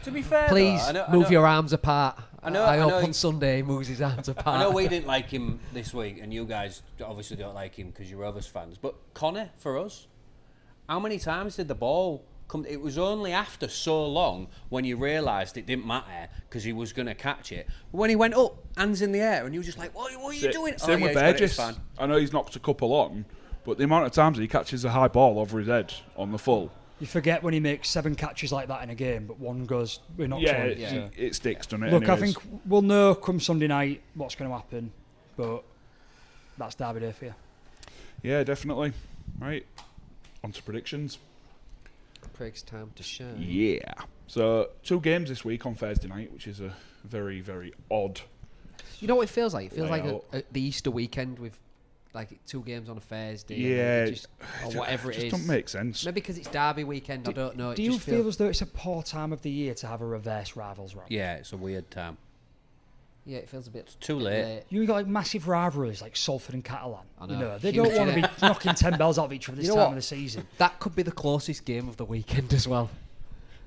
To be fair, Please though, move your arms apart. I know I hope he- on Sunday he moves his arms apart. I know we didn't like him this week, and you guys obviously don't like him because you're Rovers fans. But Connor, for us, how many times did the ball come? It was only after so long when you realised it didn't matter because he was going to catch it. When he went up, hands in the air, and you were just like, "What are you doing?" Same with he's got it, it's Burgess. fine. I know he's knocked a couple on, but the amount of times that he catches a high ball over his head on the full. you forget when he makes 7 catches like that in a game, but one goes, we're not Yeah, showing. it sticks, doesn't it? Look, anyways? I think we'll know come Sunday night what's going to happen, but that's Derby Day for you. Yeah, definitely. Right, on to predictions. Craig's time to shine. Yeah. So 2 games this week on Thursday night, which is a very, very odd. You know what it feels like? It feels Layout. like the Easter weekend with like 2 games on a Thursday. Yeah, and or whatever it just is. don't make sense. Maybe because it's Derby weekend. I don't know. Do you feel as though it's a poor time of the year to have a reverse rivals round? Yeah, it's a weird time. Yeah, it feels a bit. Too late. You got like massive rivalries like Salford and Catalan. I You know. know, they Huge, don't want to be innit? knocking 10 bells out of each other this You know time what? of the season. That could be the closest game of the weekend as well.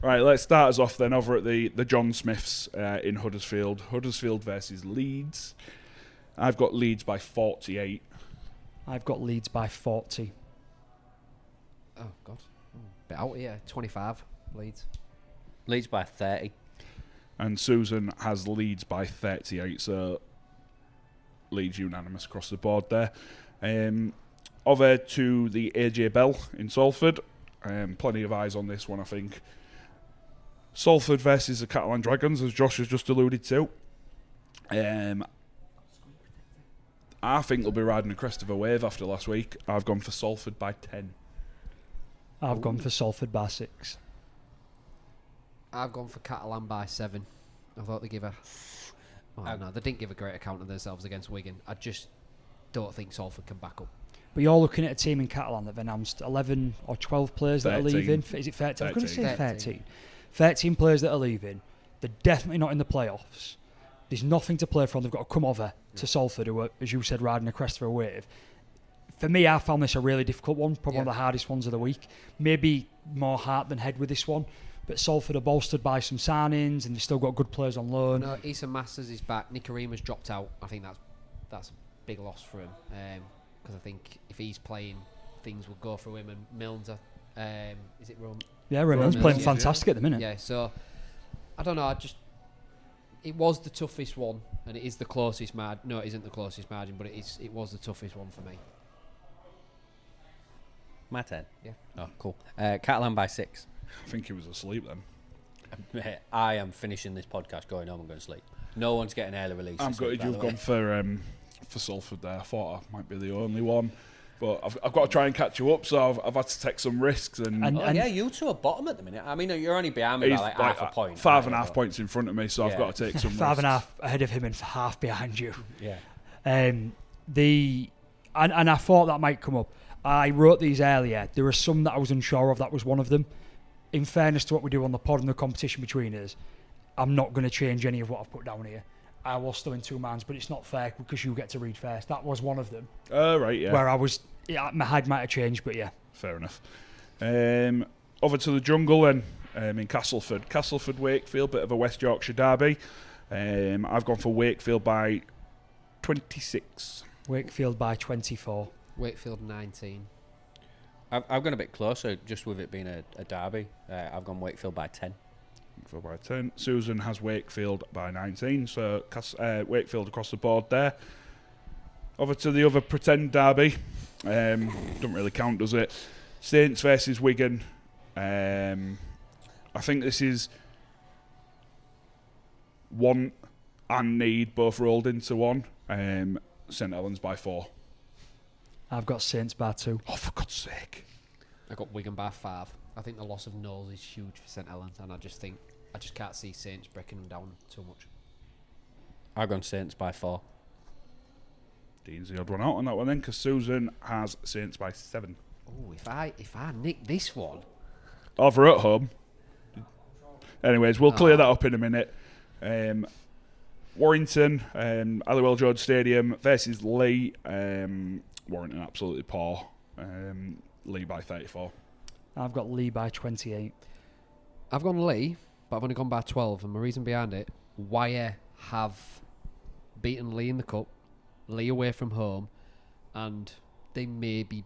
Right, let's start us off then over at the John Smiths in Huddersfield. Huddersfield versus Leeds. I've got Leeds by 48. I've got Leeds by 40. Oh God, bit out here. 25 Leeds. Leeds by 30. And Susan has Leeds by 38, so Leeds unanimous across the board there. Over to the AJ Bell in Salford. Plenty of eyes on this one, I think. Salford versus the Catalan Dragons, as Josh has just alluded to. I think they'll be riding the crest of a wave after last week. I've gone for Salford by 10. I've gone for Salford by 6. I've gone for Catalan by 7. I thought they give a. Oh, no, they didn't give a great account of themselves against Wigan. I just don't think Salford can back up. But you're looking at a team in Catalan that have announced 11 or 12 players that are 13. leaving. Is it 13? I was going to say 13. 13. 13 players that are leaving. They're definitely not in the playoffs. There's nothing to play from. They've got to come over to Salford, who are, as you said, riding a crest of a wave. For me, I found this a really difficult one. Probably one of the hardest ones of the week. Maybe more heart than head with this one. But Salford are bolstered by some signings, and they've still got good players on loan. No, Eason Masters is back. Nikarima's dropped out. I think that's a big loss for him. Because I think if he's playing, things will go through him. And Milnes, is it Rome? Yeah, Ramon's Milnes, playing yeah. fantastic at the minute. Yeah, so I don't know. It was the toughest one, and it is the closest margin. No, it isn't the closest margin, but it was the toughest one for me. My 10. Yeah. Oh, cool. Catalan by 6. I think he was asleep then. I am finishing this podcast, going home and going to sleep. No one's getting early release. I'm gutted you've gone for Salford there. I thought I might be the only one. But I've got to try and catch you up, so I've had to take some risks. And yeah, you two are bottom at the minute. I mean, you're only behind me by he's like half a point. 5.5 points in front of me, so I've Yeah. got to take some risks. 5.5 ahead of him and half behind you. Yeah. And I thought that might come up. I wrote these earlier. There were some that I was unsure of. That was one of them. In fairness to what we do on the pod and the competition between us, I'm not going to change any of what I've put down here. I was still in 2 minds, but it's not fair because you get to read first. That was one of them. Right, yeah. Where I was, my head might have changed, but yeah. Fair enough. Over to the jungle then, in Castleford. Castleford Wakefield, bit of a West Yorkshire derby. I've gone for Wakefield by 26. Wakefield by 24. Wakefield 19. I've gone a bit closer, just with it being a derby. I've gone Wakefield by 10. Wakefield by 10. Susan has Wakefield by 19, so Wakefield across the board there. Over to the other pretend derby. Don't really count, does it? Saints versus Wigan. I think this is want and need both rolled into one. St Helens by 4. I've got Saints by 2. Oh, for God's sake. I got Wigan by 5. I think the loss of Knowles is huge for St Helens, and I just can't see Saints breaking them down too much. I've gone Saints by 4. Dean's the odd one out on that one then, because Susan has Saints by 7. Oh, if I nick this one. Over at home. Anyways, we'll clear that up in a minute. Warrington, Aliwell George Stadium versus Lee. Warrington absolutely poor. Lee by 34. I've got Lee by 28. I've gone Lee, but I've only gone by 12, and my reason behind it, Wire have beaten Lee in the Cup, Lee away from home, and they may be...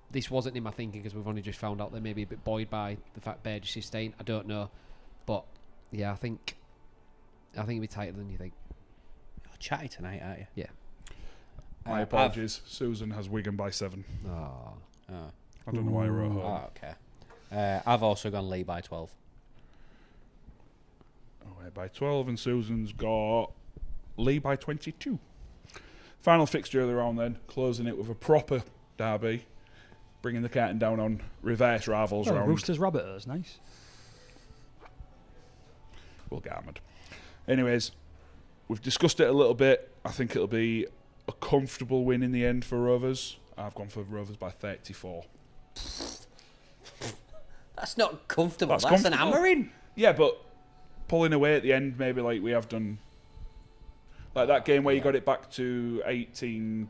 This wasn't in my thinking because we've only just found out they may be a bit buoyed by the fact Burgess is staying. I don't know. But, yeah, I think it'll be tighter than you think. You're chatty tonight, aren't you? Yeah. My apologies. Susan has Wigan by 7. Oh. I don't know why I wrote home. Oh, okay. I've also gone Lee by 12. Away by 12, and Susan's got Lee by 22. Final fixture of the round then, closing it with a proper derby, bringing the curtain down on reverse rivals round. Roosters Rabbiters, nice. We'll get hammered. Anyways, we've discussed it a little bit. I think it'll be a comfortable win in the end for Rovers. I've gone for Rovers by 34. That's not comfortable. That's That's comfortable. an hammering. Yeah, but pulling away at the end, maybe like we have done. Like that game where you got it back to 18-6,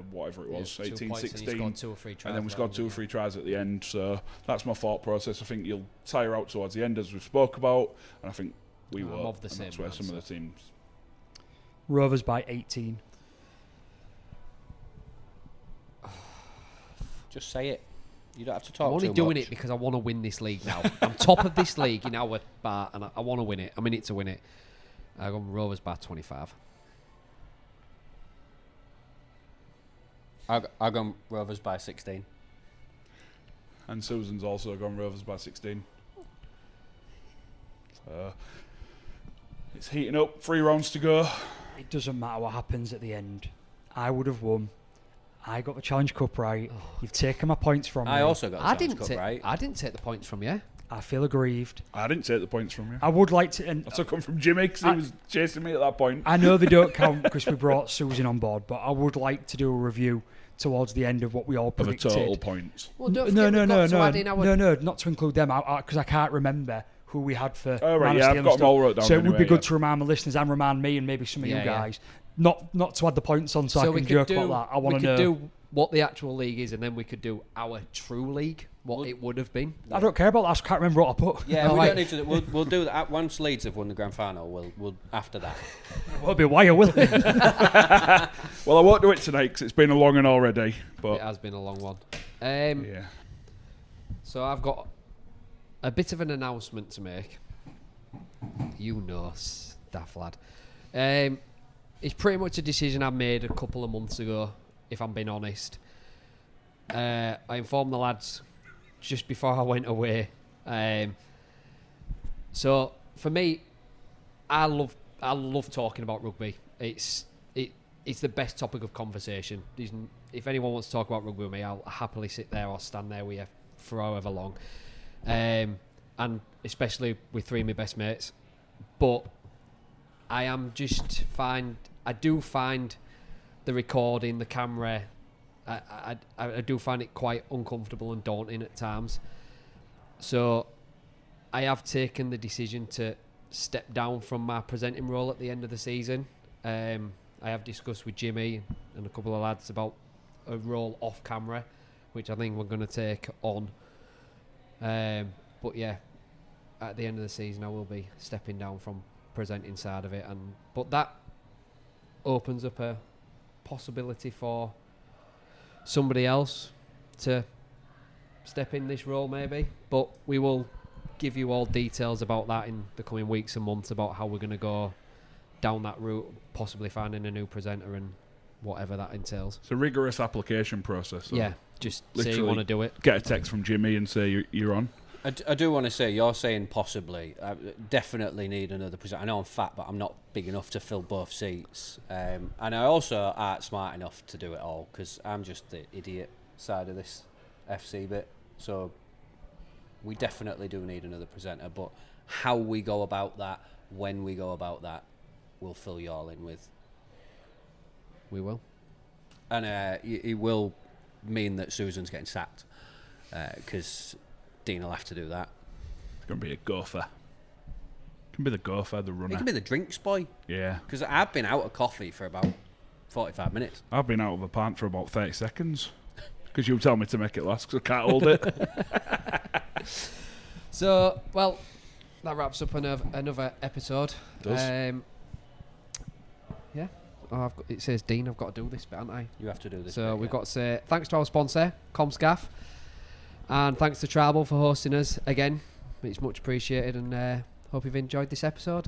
whatever it was, 18-16. 2 or 3 tries. And then we scored 2 or 3 tries at the end. So that's my thought process. I think you'll tire out towards the end, as we spoke about. And I think we will. Of the and same that's where some of the answer. teams. Rovers by 18. Just say it. You don't have to talk I'm only too doing much. it because I want to win this league now. I'm top of this league in our bar, and I want to win it. I'm in it to win it. I've gone Rovers by 25. I've gone Rovers by 16. And Susan's also gone Rovers by 16. So it's heating up. 3 rounds to go. It doesn't matter what happens at the end. I would have won. I got the Challenge Cup right. You've taken my points from me. I also got the I Challenge didn't Cup right. I didn't take the points from you. I feel aggrieved. I didn't take the points from you. I would like to... And I took them from Jimmy because he was chasing me at that point. I know they don't count because we brought Susan on board, but I would like to do a review towards the end of what we all Of the predicted. total points. Well, don't No, forget we've got to add in our... no, not to include them, because I can't remember who we had for Oh, right, Man of yeah, Steel I've and got them stuff. all wrote down So it would be anyway, good yeah. to remind the listeners and remind me and maybe some of Yeah, you yeah. guys, not to add the points on so I can joke about that. I want to know. We could do what the actual league is, and then we could do our true league, what it would have been. I don't care about that. I can't remember what I put. Yeah, Oh, we right. don't need to. We'll do that once Leeds have won the grand final. We'll after that. It won't be wire, will it? Well, I won't do it tonight because it's been a long one already. It But has been a long one. yeah, So I've got a bit of an announcement to make. You know, daft lad. It's pretty much a decision I made a couple of months ago, if I'm being honest. I informed the lads just before I went away. So for me, I love talking about rugby. It's the best topic of conversation. If anyone wants to talk about rugby with me, I'll happily sit there or stand there with you for however long. And especially with 3 of my best mates. But I do find the recording, the camera, I do find it quite uncomfortable and daunting at times. So I have taken the decision to step down from my presenting role at the end of the season. I have discussed with Jimmy and a couple of lads about a role off camera, which I think we're going to take on. But yeah, at the end of the season, I will be stepping down from presenting side of it, but that opens up a possibility for somebody else to step in this role maybe, but we will give you all details about that in the coming weeks and months about how we're going to go down that route, possibly finding a new presenter and whatever that entails. It's a rigorous application process. So Yeah, just say you want to do it. Get a text from Jimmy and say you're on. I do want to say, you're saying possibly. I definitely need another presenter. I know I'm fat, but I'm not big enough to fill both seats. And I also aren't smart enough to do it all, because I'm just the idiot side of this FC bit. So we definitely do need another presenter, but how we go about that, when we go about that, we'll fill you all in with. We will. And it will mean that Susan's getting sacked, because Dean will have to do that. It's going to be a gopher. Can be the gopher, the runner. He can be the drinks boy. Yeah. Because I've been out of coffee for about 45 minutes. I've been out of a pint for about 30 seconds. Because you tell me to make it last, because I can't hold it. So, well, that wraps up another episode. Does. Yeah. Oh, it says Dean, I've got to do this bit, haven't I? You have to do this. So bit, we've got to say thanks to our sponsor, Comscaff, and thanks to Tribal for hosting us again. It's much appreciated, and hope you've enjoyed this episode.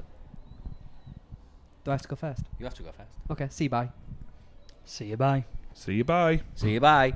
Do I have to go first? You have to go first. Okay, see you, bye. See you, bye. See you, bye. See you, bye.